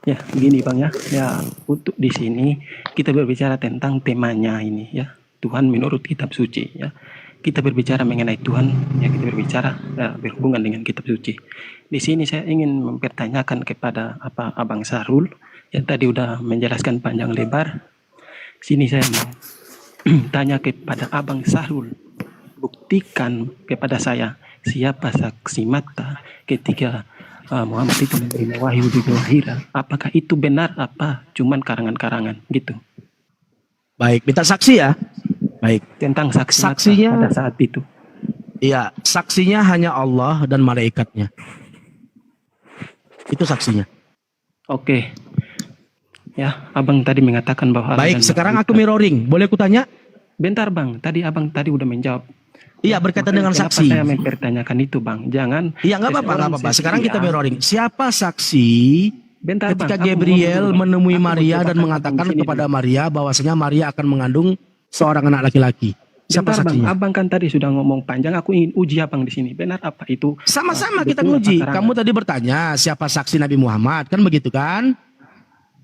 Ya, begini bang ya, untuk di sini kita berbicara tentang temanya ini ya, Tuhan menurut kitab suci ya. Kita berbicara mengenai Tuhan, ya kita berbicara berhubungan dengan kitab suci. Di sini saya ingin mempertanyakan kepada Abang Sahrul yang tadi udah menjelaskan panjang lebar. Sini saya mau tanya kepada Abang Sahrul, buktikan kepada saya siapa saksi mata ketika Muhammad itu menerima wahyu di Gua Hira. Apakah itu benar apa cuman karangan-karangan gitu? Baik, minta saksi ya. Baik, Tentang saksinya pada saat itu. iya, saksinya hanya Allah dan malaikatnya. Itu saksinya. Oke. Ya, abang tadi mengatakan bahwa Baik, sekarang aku mirroring. Boleh aku tanya? Bentar bang, abang tadi udah menjawab. Iya, berkaitan dengan Kenapa saksi. saya mempertanyakan itu bang? Jangan. Iya, nggak apa-apa. Sekarang kita mirroring. Siapa saksi Bentar, ketika bang, aku Gabriel ngomong dulu, Bang. menemui Aku Maria mau dan coba mengatakan di sini kepada dulu. Maria bahwasanya Maria akan mengandung seorang anak laki-laki? Siapa Bentar, bang, saksinya? abang kan tadi sudah ngomong panjang. Aku ingin uji abang di sini. Benar apa itu? Sama-sama kita betul nguji. apa Kamu tadi bertanya siapa saksi Nabi Muhammad, kan begitu kan?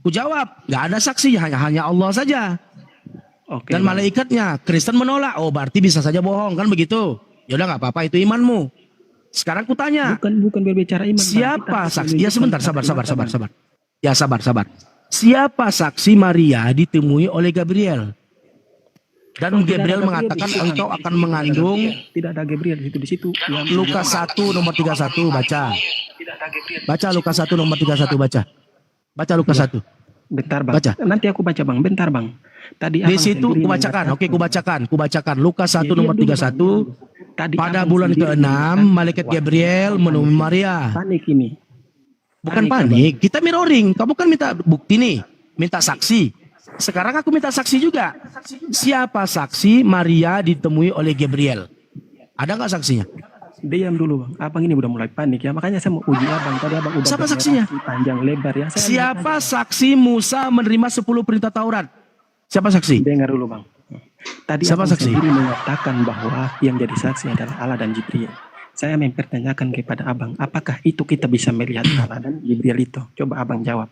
Ku jawab, nggak ada saksi, hanya Allah saja. Oke, Dan bang. malaikatnya. Kristen menolak. Oh, berarti bisa saja bohong, kan begitu? Ya udah nggak apa-apa, itu imanmu. Sekarang ku tanya, Bukan berbicara iman. Bang. siapa Kita saksi? Ya menunjukkan sebentar, saksi mata, bang. sabar. Ya sabar. Siapa saksi Maria ditemui oleh Gabriel? Dan Oh, tidak Gabriel ada mengatakan di situ, engkau Bang. akan mengandung. Tidak ada Gabriel di situ. Yang Lukas 1 nomor 31 baca. Baca Lukas 1 nomor 31 baca. Baca Lukas 1. Bentar bang. Baca. Nanti aku baca bang. Bentar bang. Tadi Di abang situ sendiri kubacakan. mengatakan- Oke, kubacakan. Lukas 1 Ya, nomor diam dulu, 31. Bang. Tadi Pada abang bulan sendiri ke-6 mengatakan malaikat bahwa- Gabriel menemui Maria. Panik ini. Bukan Panik, panik, kita mirroring. Kamu kan minta bukti nih, minta saksi. Sekarang aku minta saksi juga. Siapa saksi Maria ditemui oleh Gabriel? Ada nggak saksinya? Diam dulu bang. Abang ini udah mulai panik ya. Makanya saya mau uji abang. Tadi abang udah Siapa bernarasi saksinya? panjang lebar ya. Saya Siapa saksi Musa menerima 10 perintah Taurat? Siapa saksi? dengar dulu bang. Tadi Siapa abang saksi? sendiri mengatakan bahwa yang jadi saksi adalah Allah dan Jibril. Saya mempertanyakan kepada abang, apakah itu kita bisa melihat Allah dan Jibril itu? Coba abang jawab.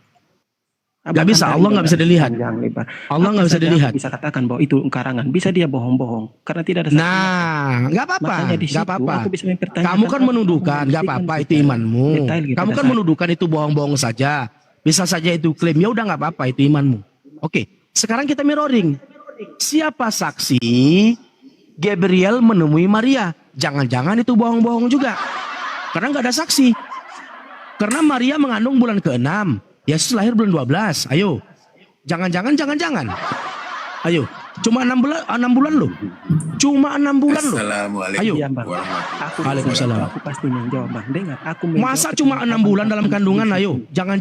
Nggak bisa, kan Allah tadi nggak bisa dilihat. panjang lebar. Allah Apa nggak bisa saja dilihat. aku bisa katakan bahwa itu karangan. Bisa dia bohong-bohong karena tidak ada saksi. Nah, nggak apa-apa, Makanya di nggak situ apa-apa. aku bisa mempertanyakan Kamu kan apa, menuduhkan, nggak membuktikan apa-apa itu secara imanmu. detail kepada Kamu kan saya. menuduhkan itu bohong-bohong saja. Bisa saja itu klaim, ya udah nggak apa-apa itu imanmu. Oke, sekarang kita mirroring. Siapa saksi Gabriel menemui Maria? Jangan-jangan itu bohong-bohong juga. Karena nggak ada saksi. Karena Maria mengandung bulan ke-6. Yesus lahir bulan 12. Ayo. Jangan-jangan. Ayo. Cuma 6 bulan loh. Cuma 6 bulan loh. Assalamualaikum Ayo. Iya bang. Aku Waalaikumsalam. Aku pasti menjawab bang. Dengar. Aku Masa cuma 6 bulan dalam kandungan? Ayo. Jangan.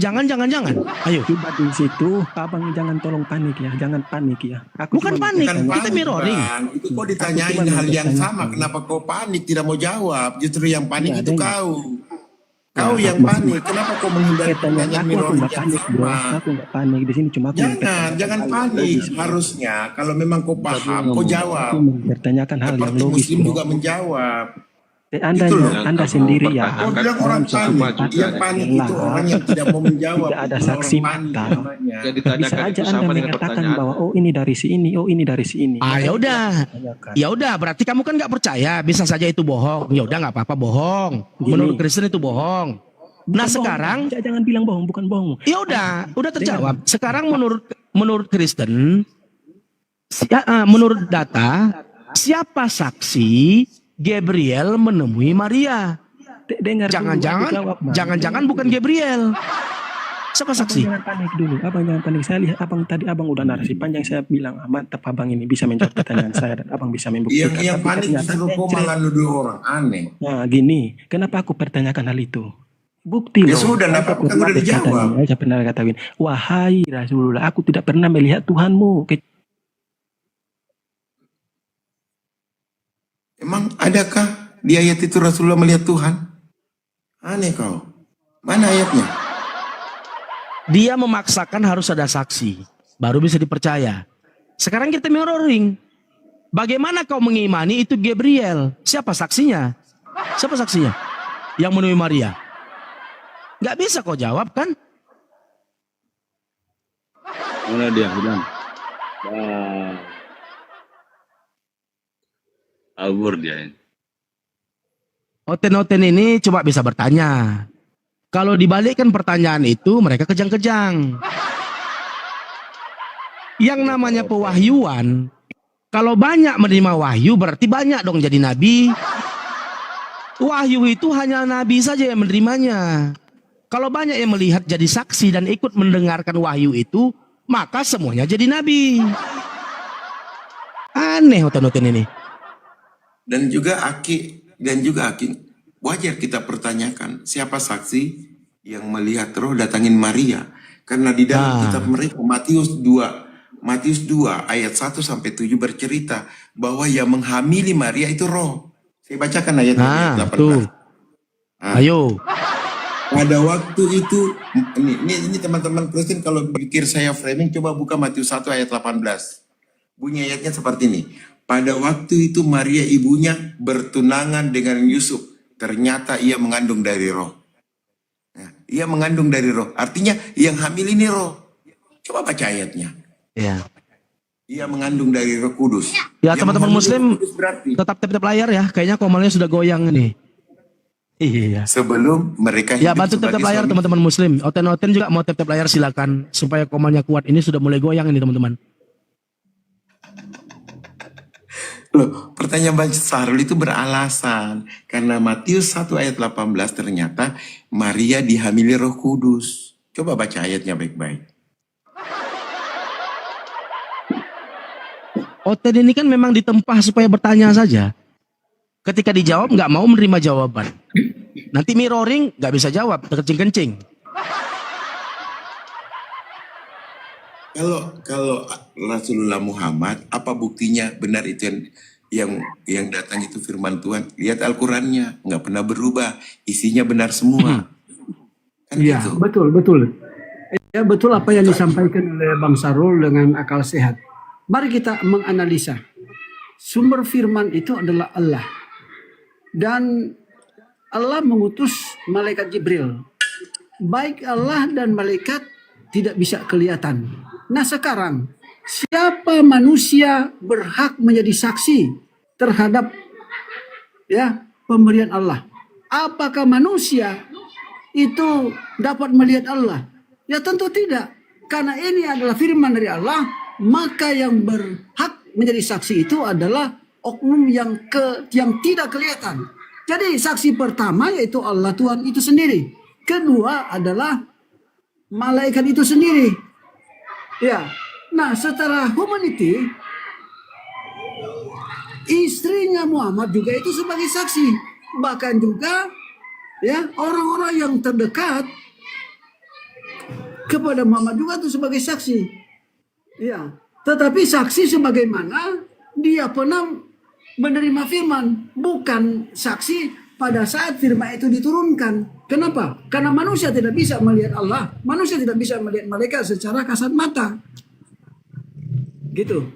Ayo. Coba di situ, abang jangan tolong panik ya, jangan panik ya. Aku Bukan cuma panik. bertanya- Kita mirroring. Bang. Itu kok ditanyain Aku cuma hal yang bertanya. sama. Kenapa kau panik tidak mau jawab? Justru yang panik Iya, itu dengar. kau. Kau Ya, yang maksud- panik. Kenapa kau menghindari Pertanyaan pertanyaan aku mirroring nggak yang panik bro, sama? aku nggak panik di sini cuma aku Jangan panik. Harusnya kalau memang kau paham, kau jawab. Aku mempertanyakan hal yang Seperti logis. Muslim bro. juga menjawab. Anda Gitu loh. Anda sendiri ya. Kau bilang orang panik. Yang panik itu orang yang tidak mau menjawab. Tidak ada Bukan saksi orang panik mata. namanya. Bisa aja Anda mengatakan bahwa oh ini dari si ini, oh ini dari si ini. Ya udah. Tanyakan. Ya udah, berarti kamu kan nggak percaya. Bisa saja itu bohong. Ya udah nggak apa-apa bohong. Gini. Menurut Kristen itu bohong. Bukan Nah bohong. sekarang, Jangan bilang bohong, bukan bohong. ya udah terjawab. Sekarang menurut Kristen, menurut data, siapa saksi Gabriel menemui Maria? Dengar dulu, aku jawab, Bang. Jangan bukan Gabriel. Siapa Abang saksi? jangan panik dulu, abang jangan panik. Saya lihat abang tadi abang udah narasi panjang, saya bilang mantap abang ini bisa menjawab pertanyaan saya dan abang bisa membuktikan. Yang Tapi panik ternyata justru kau mencret. malah nuduh orang aneh. Nah gini, kenapa aku pertanyakan hal itu? Bukti Ya loh. sudah, Saya kenapa pernah udah dijawab? berkata, saya pernah katakan, wahai Rasulullah, aku tidak pernah melihat Tuhanmu. Emang adakah di ayat itu Rasulullah melihat Tuhan? Aneh kau. Mana ayatnya? Dia memaksakan harus ada saksi, baru bisa dipercaya. Sekarang kita mirroring. Bagaimana kau mengimani itu Gabriel? Siapa saksinya? Siapa saksinya? Yang menemui Maria. Gak bisa kau jawab kan? Mana dia bilang? Abur dia. Oten-oten ini coba bisa bertanya. Kalau dibalikkan pertanyaan itu, mereka kejang-kejang. Yang namanya pewahyuan, kalau banyak menerima wahyu, berarti banyak dong jadi nabi. Wahyu itu hanya nabi saja yang menerimanya. Kalau banyak yang melihat jadi saksi dan ikut mendengarkan wahyu itu, maka semuanya jadi nabi. Aneh oten-oten ini. Dan juga Aki, wajar kita pertanyakan siapa saksi yang melihat roh datangin Maria. Karena di dalam kitab mereka Matius 2 ayat 1 sampai 7 bercerita bahwa yang menghamili Maria itu roh. Saya bacakan ayat 18. Ayo. Pada waktu itu, ini teman-teman Kristen kalau pikir saya framing, coba buka Matius 1 ayat 18. Bunyi ayatnya seperti ini. Pada waktu itu Maria ibunya bertunangan dengan Yusuf. Ternyata ia mengandung dari roh. Nah, ia mengandung dari roh. Artinya yang hamil ini roh. Coba baca ayatnya. Ya. Ia mengandung dari Roh Kudus. Ya teman-teman Muslim tetap tap-tap layar ya. Kayaknya komalnya sudah goyang nih. Iya. Sebelum mereka ya bantu tap-tap layar teman-teman Muslim. Oten-oten juga mau tap-tap layar silakan supaya komalnya kuat. Ini sudah mulai goyang ini teman-teman. Loh, pertanyaan Bang Sahrul itu beralasan. Karena Matius 1 ayat 18 ternyata Maria dihamili Roh Kudus. Coba baca ayatnya baik-baik. Oten ini kan memang ditempah supaya bertanya saja. Ketika dijawab nggak mau menerima jawaban. Nanti mirroring nggak bisa jawab, kencing-kencing. Kalau Rasulullah Muhammad, apa buktinya benar itu yang datang itu firman Tuhan? Lihat Al-Qurannya, nggak pernah berubah, isinya benar semua. Iya, gitu. betul. Ya betul apa yang disampaikan oleh Bang Sarul dengan akal sehat. Mari kita menganalisa. Sumber firman itu adalah Allah. Dan Allah mengutus malaikat Jibril. Baik Allah dan malaikat tidak bisa kelihatan. Nah sekarang, siapa manusia berhak menjadi saksi terhadap pemberian Allah? Apakah manusia itu dapat melihat Allah? Ya tentu tidak. Karena ini adalah firman dari Allah, maka yang berhak menjadi saksi itu adalah oknum yang tidak kelihatan. Jadi saksi pertama yaitu Allah Tuhan itu sendiri. Kedua adalah malaikat itu sendiri. Ya. Nah, setelah humanity, istrinya Muhammad juga itu sebagai saksi. Bahkan juga orang-orang yang terdekat kepada Muhammad juga itu sebagai saksi. Ya. Tetapi saksi sebagaimana dia pernah menerima firman, bukan saksi pada saat firman itu diturunkan. Kenapa? Karena manusia tidak bisa melihat Allah, manusia tidak bisa melihat malaikat secara kasat mata. Gitu.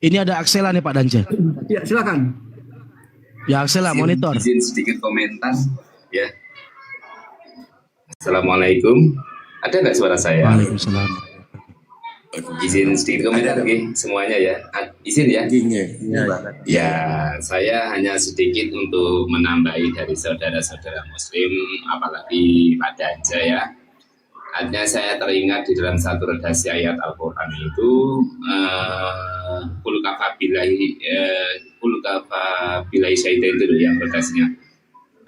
Ini ada Aksela nih Pak Dance. Ya, silakan. Ya Aksela monitor. Izin sedikit komentar ya. Assalamualaikum. Ada nggak suara saya? Waalaikumsalam. Izin sedikit komentar semuanya ya. Izin ya. Ya, saya hanya sedikit untuk menambahi dari saudara-saudara Muslim, apalagi Pak Danja ya. Artinya saya teringat di dalam satu redaksi ayat Al-Quran itu Qul kafa billahi syaitan itu yang redasinya.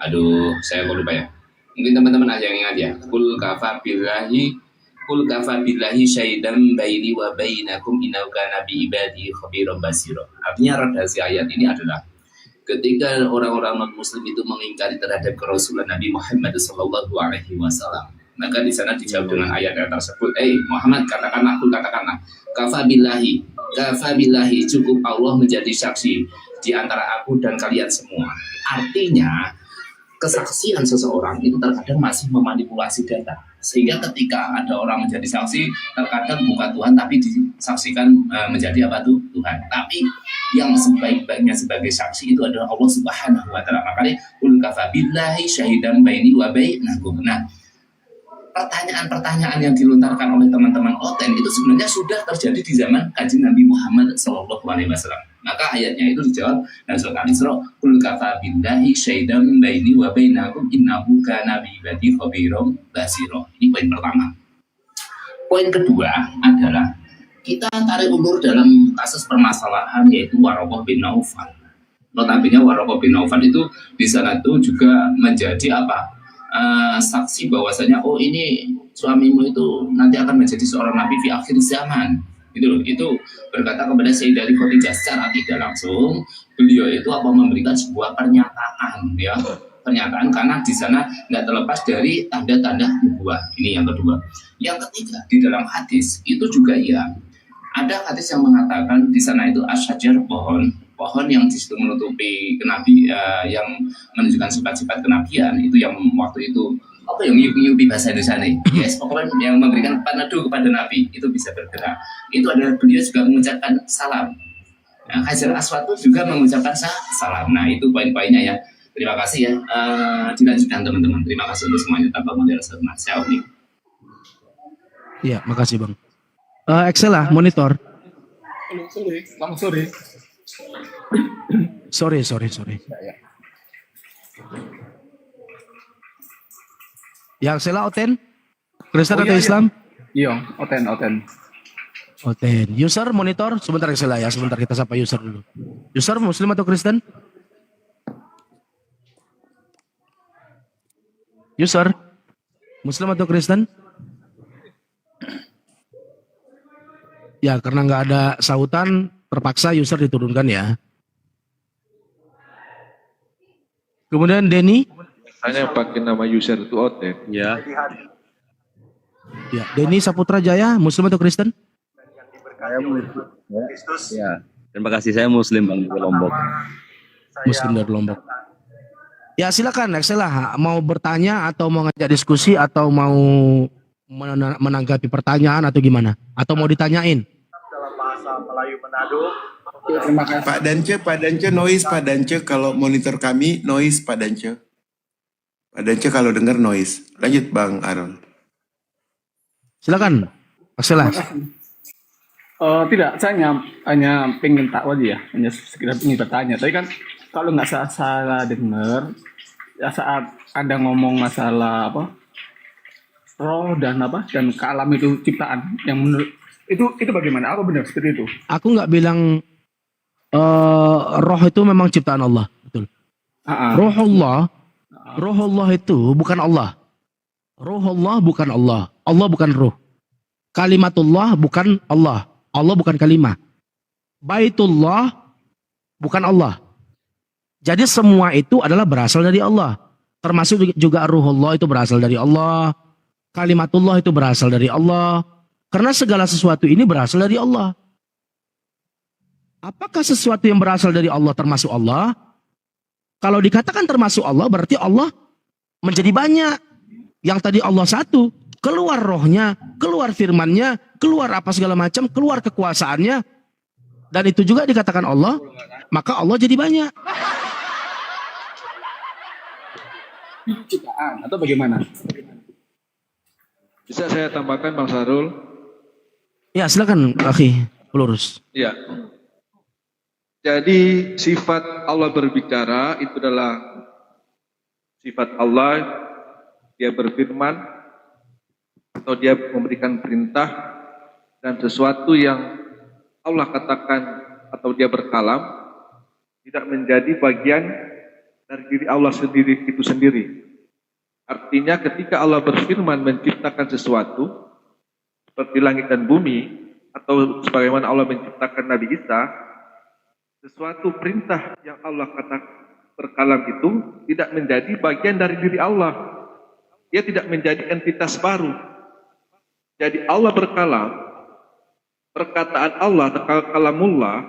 Aduh, saya kok lupa ya. Mungkin teman-teman ada yang ingat ya. Qul kafa billahi syaidan baini wa bainakum innahu kana bi ibadi khabiran basira. Artinya redaksi ayat ini adalah ketika orang-orang non-muslim itu mengingkari terhadap kerasulan Nabi Muhammad SAW, maka di sana dijawab dengan ayat tersebut, Muhammad katakanlah, kafa billahi, cukup Allah menjadi saksi di antara aku dan kalian semua. Artinya kesaksian seseorang itu terkadang masih memanipulasi data, sehingga ketika ada orang menjadi saksi terkadang bukan Tuhan tapi disaksikan menjadi apa tuh Tuhan. Tapi yang sebaik-baiknya sebagai saksi itu adalah Allah Subhanahu wa taala. Makanya qul kafa billahi syahidan baini wa bainakum. Nah, pertanyaan-pertanyaan yang dilontarkan oleh teman-teman Oten itu sebenarnya sudah terjadi di zaman Kanjeng Nabi Muhammad SAW. Maka ayatnya itu dijawab dalam surat Al-Isra, qul kafa billahi syahidan baini wa bainakum innahu kana bi ibadihi khabirum basira. Ini poin pertama. Poin kedua adalah kita tarik ulur dalam kasus permasalahan yaitu Waraqah bin Naufal. Notabene Waraqah bin Naufal itu di sana tuh juga menjadi apa? Saksi bahwasanya oh ini suamimu itu nanti akan menjadi seorang nabi di akhir zaman. Itu berkata kepada Sayyidah Khadijah secara tidak langsung, beliau itu apa memberikan sebuah pernyataan ya. Pernyataan karena di sana tidak terlepas dari tanda-tanda nubuah. Ini yang kedua. Yang ketiga, di dalam hadis itu juga ya ada hadis yang mengatakan di sana itu asyajar pohon yang di situ menutupi kenabi yang menunjukkan sifat-sifat kenabian itu yang waktu itu apa yang nyupi bahasa Indonesia nih, yes, pokoknya yang memberikan peneduh kepada Nabi itu bisa bergerak. Itu adalah beliau juga mengucapkan salam. Nah, Hajar Aswad juga mengucapkan salam. Nah itu poin-poinnya ya. Terima kasih ya. Dilanjutkan teman-teman. Terima kasih untuk semuanya tanpa moderator. Saya Uni. Iya, makasih Bang. Excel lah, monitor. Selamat sore. Sorry. Ya, Excel lah, Oten? Kristen atau Islam? Iya, Oten. User, monitor. Sebentar Excel lah ya, sebentar kita sapa user dulu. User, Muslim atau Kristen? User, Muslim atau Kristen? Ya, karena nggak ada sautan, terpaksa user diturunkan ya. Kemudian Denny. Hanya pakai nama user itu Oten. Ya. Ya, Denny Saputra Jaya, Muslim atau Kristen? Saya Muslim. Ya. Terima kasih, saya Muslim Bang dari Lombok. Muslim dari Lombok. Ya silakan, Excel lah. Mau bertanya atau mau ngajak diskusi atau mau menanggapi pertanyaan atau gimana? Atau mau ditanyain? Dalam bahasa Melayu Manado. Terima kasih. Pak Dance noise Pak Dance, kalau monitor kami noise Pak Dance. Pak Dance kalau dengar noise. Lanjut Bang Aaron. Silakan, Excel lah. Tidak, saya hanya pengen tahu aja ya, hanya sekedar ingin bertanya. Tapi kan kalau nggak salah dengar, ya saat ada ngomong masalah apa, roh dan kalam itu ciptaan, yang menurut itu bagaimana? Apa benar seperti itu? Aku nggak bilang roh itu memang ciptaan Allah, betul. Roh Allah itu bukan Allah. Roh Allah bukan Allah. Allah bukan roh. Kalimatullah bukan Allah. Allah bukan kalimah. Baitullah bukan Allah. Jadi semua itu adalah berasal dari Allah. Termasuk juga ruhullah itu berasal dari Allah. Kalimatullah itu berasal dari Allah. Karena segala sesuatu ini berasal dari Allah. Apakah sesuatu yang berasal dari Allah termasuk Allah? Kalau dikatakan termasuk Allah berarti Allah menjadi banyak. Yang tadi Allah satu. Keluar rohnya, keluar firmannya, keluar apa segala macam, keluar kekuasaannya. Dan itu juga dikatakan Allah, maka Allah jadi banyak. Ciptaan atau bagaimana? Bisa saya tambahkan Bang Sarul? Ya silakan, akhi pelurus. Ya. Jadi sifat Allah berbicara itu adalah sifat Allah, dia berfirman, atau dia memberikan perintah, dan sesuatu yang Allah katakan atau dia berkalam tidak menjadi bagian dari diri Allah sendiri itu sendiri. Artinya ketika Allah berfirman menciptakan sesuatu seperti langit dan bumi, atau sebagaimana Allah menciptakan Nabi Isa, sesuatu perintah yang Allah katakan berkalam itu tidak menjadi bagian dari diri Allah. Dia tidak menjadi entitas baru. Jadi Allah berkalam, perkataan Allah, kalamullah,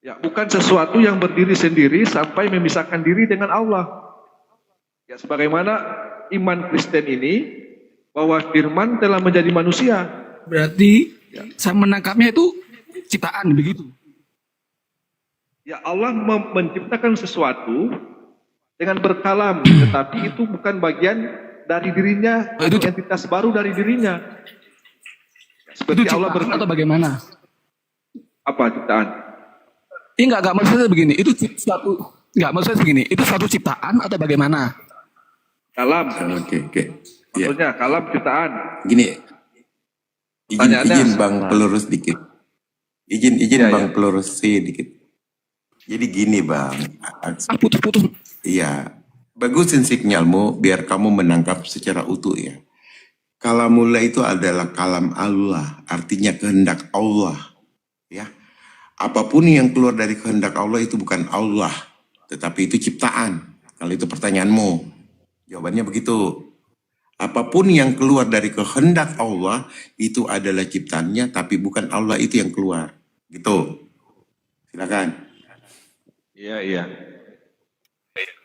ya bukan sesuatu yang berdiri sendiri sampai memisahkan diri dengan Allah. Ya, sebagaimana iman Kristen ini bahwa firman telah menjadi manusia. Berarti saya menangkapnya itu ciptaan begitu. Ya, Allah menciptakan sesuatu dengan berkalam, tetapi itu bukan bagian dari dirinya, itu entitas baru dari dirinya. Seperti itu Allah atau bagaimana? Apa ciptaan? Enggak maksudnya begini, itu maksudnya begini, itu suatu ciptaan atau bagaimana? Kalam. Oke. Maksudnya kalam ciptaan. Gini, izin Bang Pelurus dikit. Izin Bang Pelurus dikit. Jadi gini Bang. Putus. Iya. Bagusin sinyalmu biar kamu menangkap secara utuh ya. Kalamullah itu adalah kalam Allah, artinya kehendak Allah. Ya. Apapun yang keluar dari kehendak Allah itu bukan Allah, tetapi itu ciptaan. Kalau itu pertanyaanmu. Jawabannya begitu. Apapun yang keluar dari kehendak Allah itu adalah ciptaannya, tapi bukan Allah itu yang keluar. Gitu. Silakan. Iya.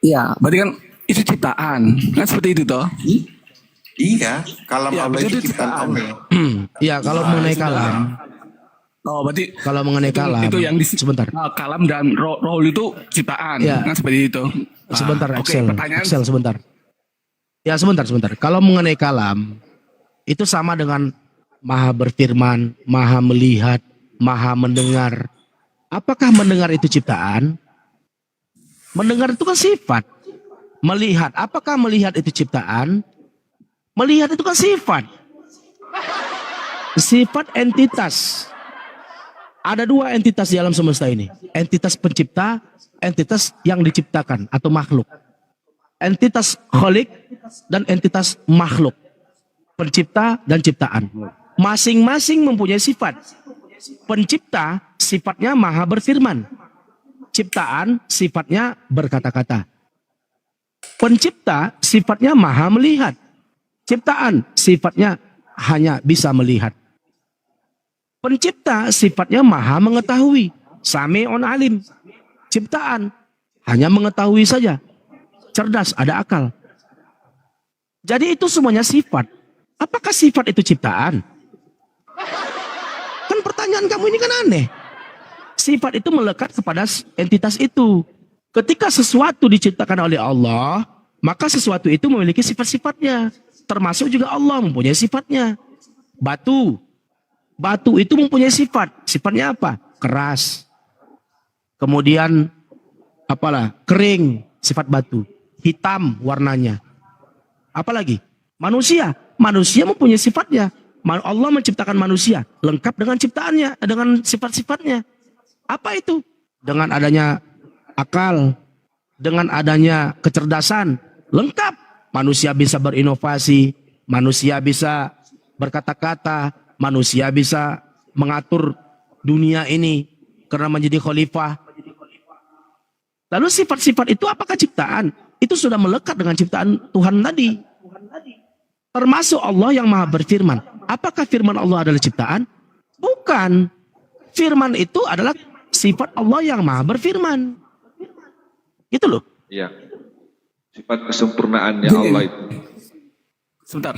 Iya, berarti kan itu ciptaan. Kan seperti itu toh? Iya, kalam ya, Allah itu ciptaan Allah. Iya, kalau mengenai kalam. Oh, berarti kalau mengenai kalam itu yang sebentar. Kalam dan roh itu ciptaan. Ya. Kan seperti itu. Sebentar, okay, Excel sebentar. Ya, sebentar. Kalau mengenai kalam itu sama dengan Maha berfirman, Maha melihat, Maha mendengar. Apakah mendengar itu ciptaan? Mendengar itu kan sifat. Melihat, apakah melihat itu ciptaan? Melihat itu kan sifat. Sifat entitas. Ada dua entitas di alam semesta ini. Entitas pencipta, entitas yang diciptakan atau makhluk. Entitas khalik dan entitas makhluk. Pencipta dan ciptaan. Masing-masing mempunyai sifat. Pencipta sifatnya maha berfirman. Ciptaan sifatnya berkata-kata. Pencipta sifatnya maha melihat. Ciptaan sifatnya hanya bisa melihat. Pencipta sifatnya maha mengetahui. Sami'un alim. Ciptaan hanya mengetahui saja. Cerdas, ada akal. Jadi itu semuanya sifat. Apakah sifat itu ciptaan? Kan pertanyaan kamu ini kan aneh. Sifat itu melekat kepada entitas itu. Ketika sesuatu diciptakan oleh Allah, maka sesuatu itu memiliki sifat-sifatnya. Termasuk juga Allah mempunyai sifatnya. Batu itu mempunyai sifat. Sifatnya apa? Keras. Kemudian kering, sifat batu. Hitam warnanya. Apalagi? Manusia mempunyai sifatnya. Allah menciptakan manusia lengkap dengan ciptaannya, dengan sifat-sifatnya. Apa itu? Dengan adanya akal, dengan adanya kecerdasan, lengkap. Manusia bisa berinovasi, manusia bisa berkata-kata, manusia bisa mengatur dunia ini karena menjadi khalifah. Lalu sifat-sifat itu apakah ciptaan? Itu sudah melekat dengan ciptaan Tuhan tadi. Termasuk Allah yang maha berfirman. Apakah firman Allah adalah ciptaan? Bukan. Firman itu adalah sifat Allah yang maha berfirman. Gitu loh. Iya. Sifat kesempurnaannya Allah itu. Sebentar.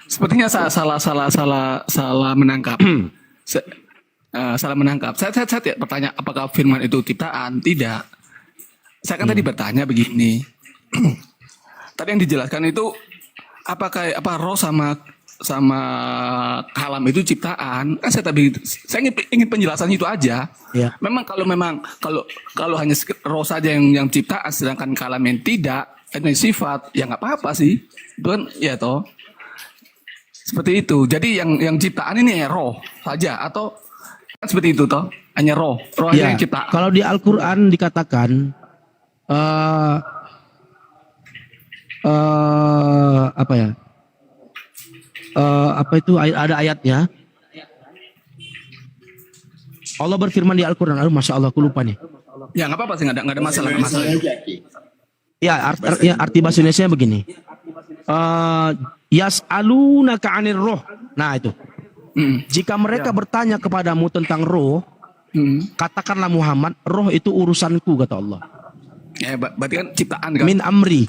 Sepertinya salah menangkap. Salah menangkap. Saya tidak bertanya apakah firman itu ciptaan? Tidak. Saya kan tadi bertanya begini. Tadi yang dijelaskan itu apakah roh sama kalam itu ciptaan? Kan saya ingin penjelasan itu aja. Ya. Kalau hanya roh saja yang ciptaan, sedangkan kalam yang tidak, ini sifat, ya nggak apa-apa sih, itu kan ya toh. Seperti itu. Jadi yang ciptaan ini ya roh saja atau kan seperti itu toh, hanya roh Ya, yang ciptaan. kalau di Al-Quran dikatakan ada ayatnya. Allah berfirman di Al-Quran. Aduh, Masya Allah, aku lupa nih. Ya nggak apa-apa sih, nggak ada masalah. Ya, arti bahasa Indonesia begini. Yas'alunaka 'anir roh. Nah itu. Jika mereka bertanya kepadamu tentang roh, katakanlah Muhammad, roh itu urusanku, kata Allah. Ya, berarti kan ciptaan kan? Min amri.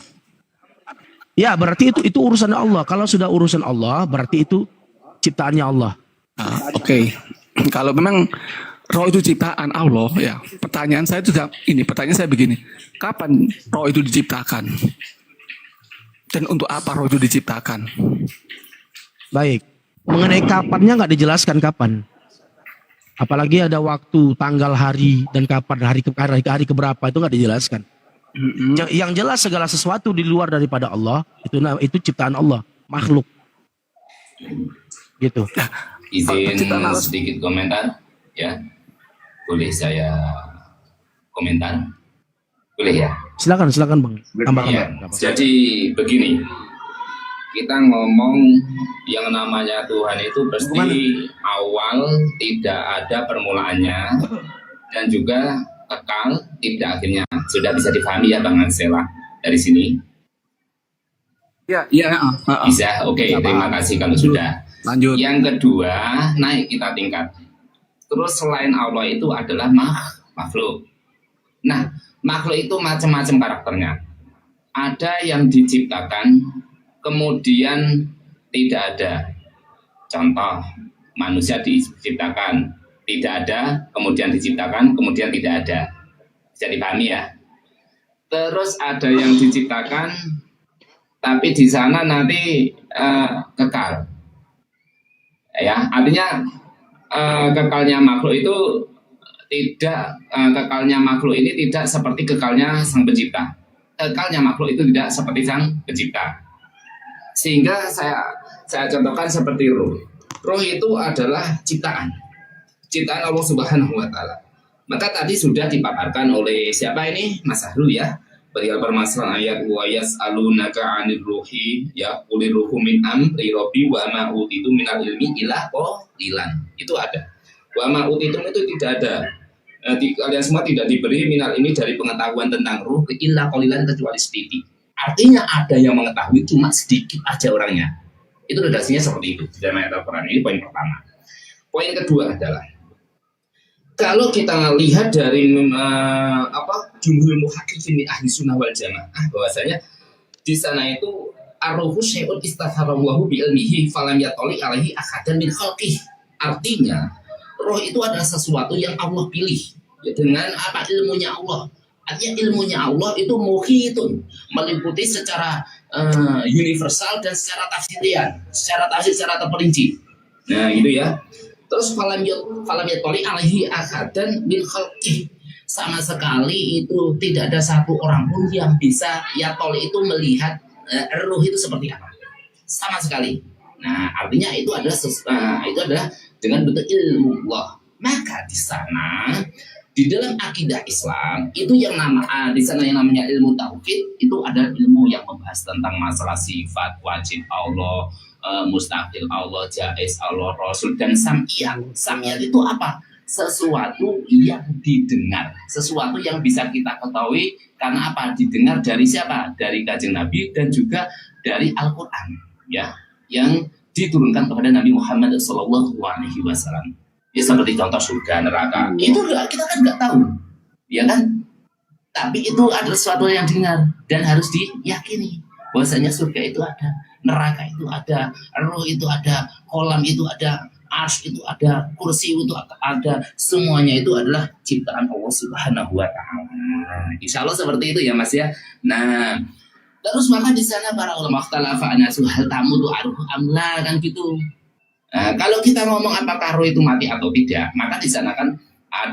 Ya, berarti itu urusan Allah. Kalau sudah urusan Allah, berarti itu ciptaannya Allah. Oke. Kalau memang roh itu ciptaan Allah, ya. Pertanyaan saya begini. Kapan roh itu diciptakan? Dan untuk apa roh itu diciptakan? Baik. Mengenai kapannya nggak dijelaskan kapan. Apalagi ada waktu, tanggal, hari, dan kapan hari keberapa itu nggak dijelaskan. Yang jelas segala sesuatu di luar daripada Allah itu ciptaan Allah, makhluk. Gitu. Izin sedikit komentar, ya. Boleh saya komentar? Boleh ya? Silakan Bang. Ya, jadi begini, kita ngomong yang namanya Tuhan itu pasti awal tidak ada permulaannya dan juga kekal tidak akhirnya. Sudah bisa dipahami ya Bang Ansela dari sini? Ya. Bisa, oke. Terima kasih kalau sudah. Lanjut. Yang kedua, naik kita tingkat. Terus selain Allah itu adalah makhluk. Nah, makhluk itu macam-macam karakternya. Ada yang diciptakan, kemudian tidak ada. Contoh, manusia diciptakan, tidak ada, kemudian diciptakan, kemudian tidak ada. Bisa dipahami ya? Terus ada yang diciptakan, tapi di sana nanti kekal. Ya, artinya kekalnya makhluk itu kekalnya makhluk ini tidak seperti kekalnya sang pencipta. Kekalnya makhluk itu tidak seperti sang pencipta. Sehingga saya contohkan seperti ruh. Ruh itu adalah ciptaan Allah Subhanahu wa taala. Maka tadi sudah dipaparkan oleh siapa ini? Mas Ahrul ya. Perihal permasalahan ayat wa yas'alunaka 'anil ruhi ya qulir ruhu min amri rabbi wa ma utitu minal ilmi illa qalilan. Itu ada. Wa ma utitu itu tidak ada. Kalian semua tidak diberi minal ini dari pengetahuan tentang ruh illa qalilan kecuali sedikit. Artinya ada yang mengetahui cuma sedikit aja orangnya. Itu redaksinya seperti itu di dalam ayat Al-Qur'an. Ini poin pertama. Poin kedua adalah kalau kita lihat dari jumhur muhaqqiqin ahli sunnah wal jamaah bahwasanya di sana itu ar-ruhu syai'un istaghfarallahu bi ilmihi falam yatali alaihi ahadan min khalqih. Artinya roh itu adalah sesuatu yang Allah pilih ya, dengan apa ilmunya Allah. Artinya ilmunya Allah itu muhitun, meliputi secara universal dan secara tafsirian, secara terperinci. Nah, gitu ya. Terus falam yatoli alaihi ahadan min khalqih. Sama sekali itu tidak ada satu orang pun yang bisa yatoli itu melihat ruh itu seperti apa. Sama sekali. Nah, artinya itu adalah dengan bentuk ilmu Allah. Maka di sana di dalam akidah Islam itu yang di sana yang namanya ilmu tauhid itu adalah ilmu yang membahas tentang masalah sifat wajib Allah, mustaqil Allah, jaiz Allah, Rasul, dan sam'iyat. Sam'iyat itu apa? Sesuatu yang didengar, sesuatu yang bisa kita ketahui karena apa? Didengar dari siapa? Dari Kanjeng Nabi dan juga dari Al-Quran, ya, yang diturunkan kepada Nabi Muhammad SAW. Ya seperti contoh surga, neraka. Itu kita kan nggak tahu, ya kan? Tapi itu adalah sesuatu yang dengar dan harus diyakini bahwasanya surga itu ada, neraka itu ada, roh itu ada, kolam itu ada, arsy itu ada, kursi itu ada, semuanya itu adalah ciptaan Allah Subhanahu wa taala. Insya Allah seperti itu ya Mas ya. Nah, terus maka di sana para ulama ikhtalafa anasu hal tamutu arhu amla kan gitu. Nah, kalau kita ngomong apakah roh itu mati atau tidak, maka di sana kan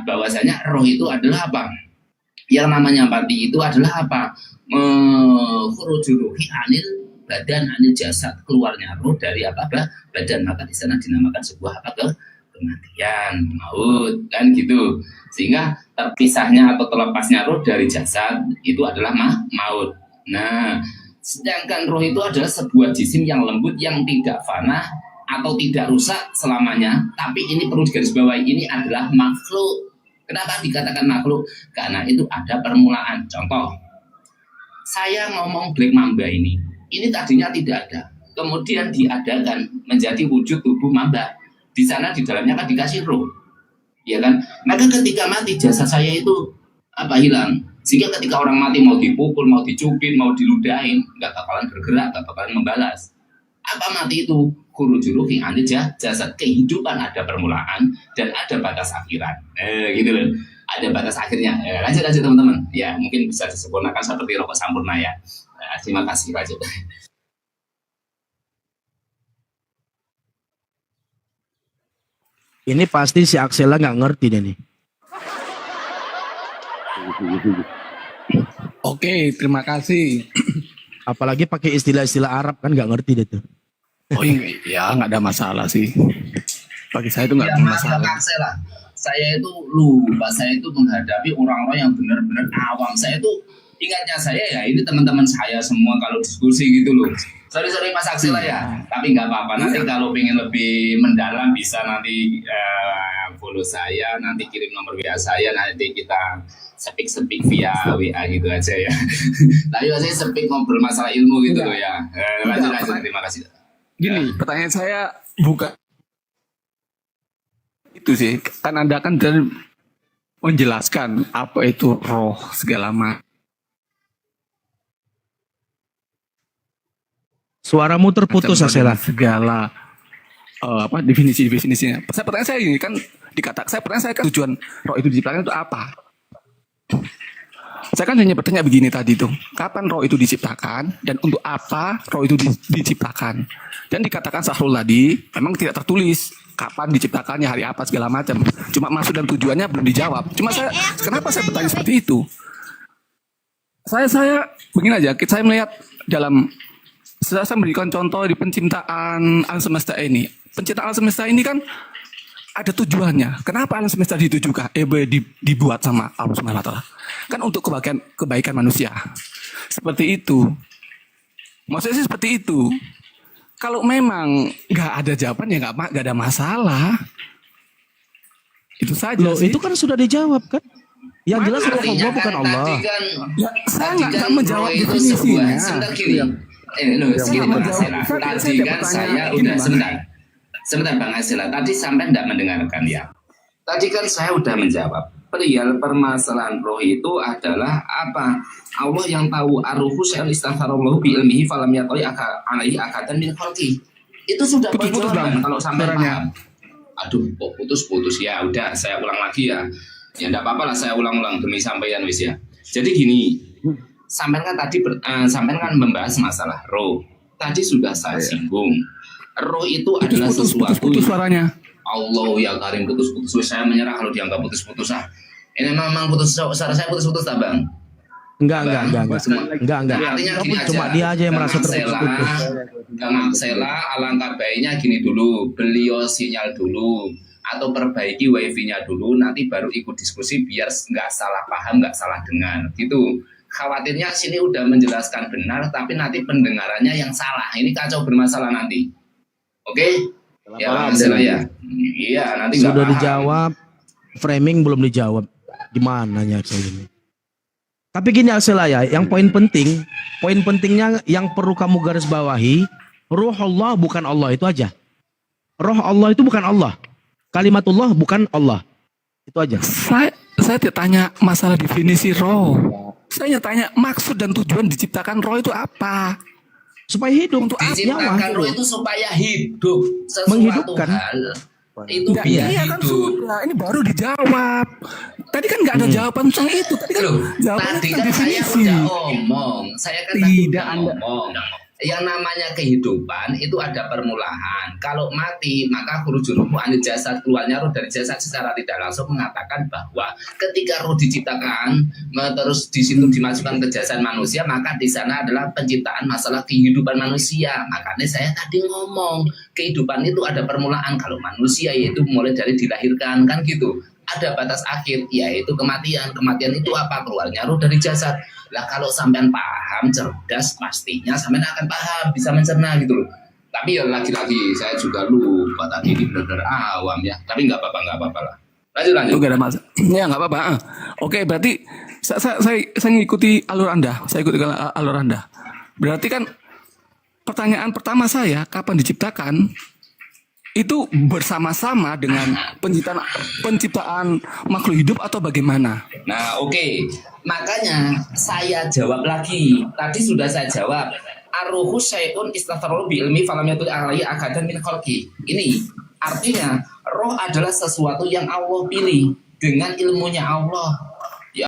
bahwasanya roh itu adalah apa? Yang namanya mati itu adalah apa? Khurujul ruhi anil badan anil jasad, keluarnya roh dari apa badan, maka di sana dinamakan sebuah kematian, maut kan gitu. Sehingga terpisahnya atau terlepasnya roh dari jasad itu adalah maut. Nah, sedangkan roh itu adalah sebuah jisim yang lembut yang tidak fana atau tidak rusak selamanya, tapi ini perlu digarisbawahi, ini adalah makhluk. Kenapa dikatakan makhluk? Karena itu ada permulaan. Contoh, saya ngomong Black Mamba ini tadinya tidak ada, kemudian diadakan menjadi wujud tubuh mamba. Di sana di dalamnya kan dikasih roh, ya kan? Maka ketika mati jasad saya itu hilang, Sehingga ketika orang mati mau dipukul, mau dicubit, mau diludahin, nggak bakalan bergerak, nggak bakalan membalas. Apa mati itu? Khuruju ruhi an jasad. Kehidupan ada permulaan dan ada batas akhiran. Gitu loh. Ada batas akhirnya. Lanjut teman-teman. Ya mungkin bisa disempurnakan seperti rokok sampurna ya. Terima kasih, lanjut. Ini pasti si Axela nggak ngerti deh nih. Oke, terima kasih. Apalagi pakai istilah-istilah Arab kan nggak ngerti deh tuh. Oh iya, nggak ada masalah sih. Bagi saya itu nggak ada masalah. Axela, saya itu lupa, saya itu menghadapi orang-orang yang benar-benar awam. Saya itu ingatnya saya ya, ini teman-teman saya semua kalau diskusi gitu loh. Sorry Mas Axela ya, tapi nggak apa-apa. Nanti kalau pengen lebih mendalam bisa nanti follow saya, nanti kirim nomor WA saya, nanti kita speak via WA gitu aja ya. Tapi saya speak ngobrol masalah ilmu gitu loh ya. Lanjut, terima kasih. Gini, pertanyaan saya bukan itu sih, kan Anda kan menjelaskan apa itu roh segala macam. Suaramu terputus, Axela. Segala definisinya. Pertanyaan saya ini kan pertanyaan saya kan tujuan roh itu diciptakan itu apa? Saya kan hanya bertanya begini tadi tuh, kapan roh itu diciptakan dan untuk apa roh itu diciptakan? Dan dikatakan Sahrul tadi memang tidak tertulis kapan diciptakannya, hari apa segala macam. Cuma maksud dan tujuannya belum dijawab. Cuma kenapa saya bertanya seperti itu? Saya begini aja, saya melihat dalam saya memberikan contoh di penciptaan alam semesta ini. Penciptaan alam semesta ini kan ada tujuannya. Kenapa alam semesta ditujukan? Dibuat sama Allah Subhanahu wa Ta'ala. Kan untuk kebaikan manusia. Seperti itu. Maksudnya sih seperti itu. Kalau memang nggak ada jawaban ya nggak ada masalah. Itu saja. Loh, sih. itu kan sudah dijawab kan? Yang jelas Allah bukan Allah. Ya, saya nggak menjawab definisinya. Sebentar gini. Segini Bang Axela. Tadi kan saya udah sebentar Bang Axela. Tadi sampai tidak mendengarkan ya. Tadi kan saya udah menjawab. Perihal permasalahan roh itu adalah apa? Allah yang tahu aruhu syai'un istaghfarallahu bi ilmihi falam yatoi alaihi akadan min khalqi. Itu sudah jawaban kalau sampai paham. Aduh, kok putus-putus ya. Udah, saya ulang lagi ya. Ya enggak apa-apa lah saya ulang-ulang demi sampeyan wis ya. Jadi gini, sampean kan tadi sampean kan membahas masalah roh. Tadi sudah saya singgung. Roh itu adalah sesuatu putus suaranya. Allah ya Karim putus-putus. Saya menyerah kalau dianggap putus-putus ah. Ini memang putus suara saya putus-putus tak Bang? Enggak. Artinya gini Cuma aja. dia aja yang merasa terputus. Kang Axela alangkah baiknya gini dulu, beliau sinyal dulu atau perbaiki wifi-nya dulu, nanti baru ikut diskusi biar nggak salah paham, nggak salah dengar gitu. Khawatirnya sini udah menjelaskan benar tapi nanti pendengarannya yang salah, ini kacau bermasalah nanti. Oke? Ya Bang Axela ya. Iya nanti nggak Sudah paham. dijawab, framing belum dijawab. Gimana ya Axela ini? Tapi gini Axela ya, yang poin pentingnya yang perlu kamu garis bawahi, ruh Allah bukan Allah, itu aja. Roh Allah itu bukan Allah. Kalimatullah bukan Allah. Itu aja. Saya tidak tanya masalah definisi roh. Saya tanya maksud dan tujuan diciptakan roh itu apa? Supaya hidup. Untuk apa? Diciptakan roh itu supaya hidup. Sesuatu Menghidupkan. hal itu Nggak, biar iya kan hidup. sudah, ini baru dijawab. Tadi kan nggak ada jawaban tentang itu. Tadi kan jawabannya Tadi tentang kan saya definisi. udah omong, saya kan tadi udah ngomong. Yang namanya kehidupan itu ada permulaan. Kalau mati maka khurujuruhu anil jasad, keluarnya roh dari jasad secara tidak langsung mengatakan bahwa ketika roh diciptakan terus di situ dimasukkan ke jasad manusia, maka di sana adalah penciptaan masalah kehidupan manusia. Makanya saya tadi ngomong kehidupan itu ada permulaan. Kalau manusia yaitu mulai dari dilahirkan kan gitu. Ada batas akhir yaitu kematian. Kematian itu apa? Keluarnya roh dari jasad. Lah kalau sampean paham, cerdas, pastinya sampean akan paham, bisa mencerna gitu loh. Tapi ya lagi-lagi saya juga lupa tadi ini benar-benar awam ya. Tapi nggak apa-apa lah. Lanjut. Itu gak ada masalah. Ya nggak apa-apa. Oke, berarti saya ngikuti alur Anda. Saya ikuti alur Anda. Berarti kan pertanyaan pertama saya, kapan diciptakan? itu bersama-sama dengan penciptaan makhluk hidup atau bagaimana? Nah, oke. Makanya saya jawab lagi. Tadi sudah saya jawab. Ar-ruhu syai'un istaghfaru bi ilmi falam yatul alaihi akadan min khalqi. Ini artinya roh adalah sesuatu yang Allah pilih dengan ilmunya Allah.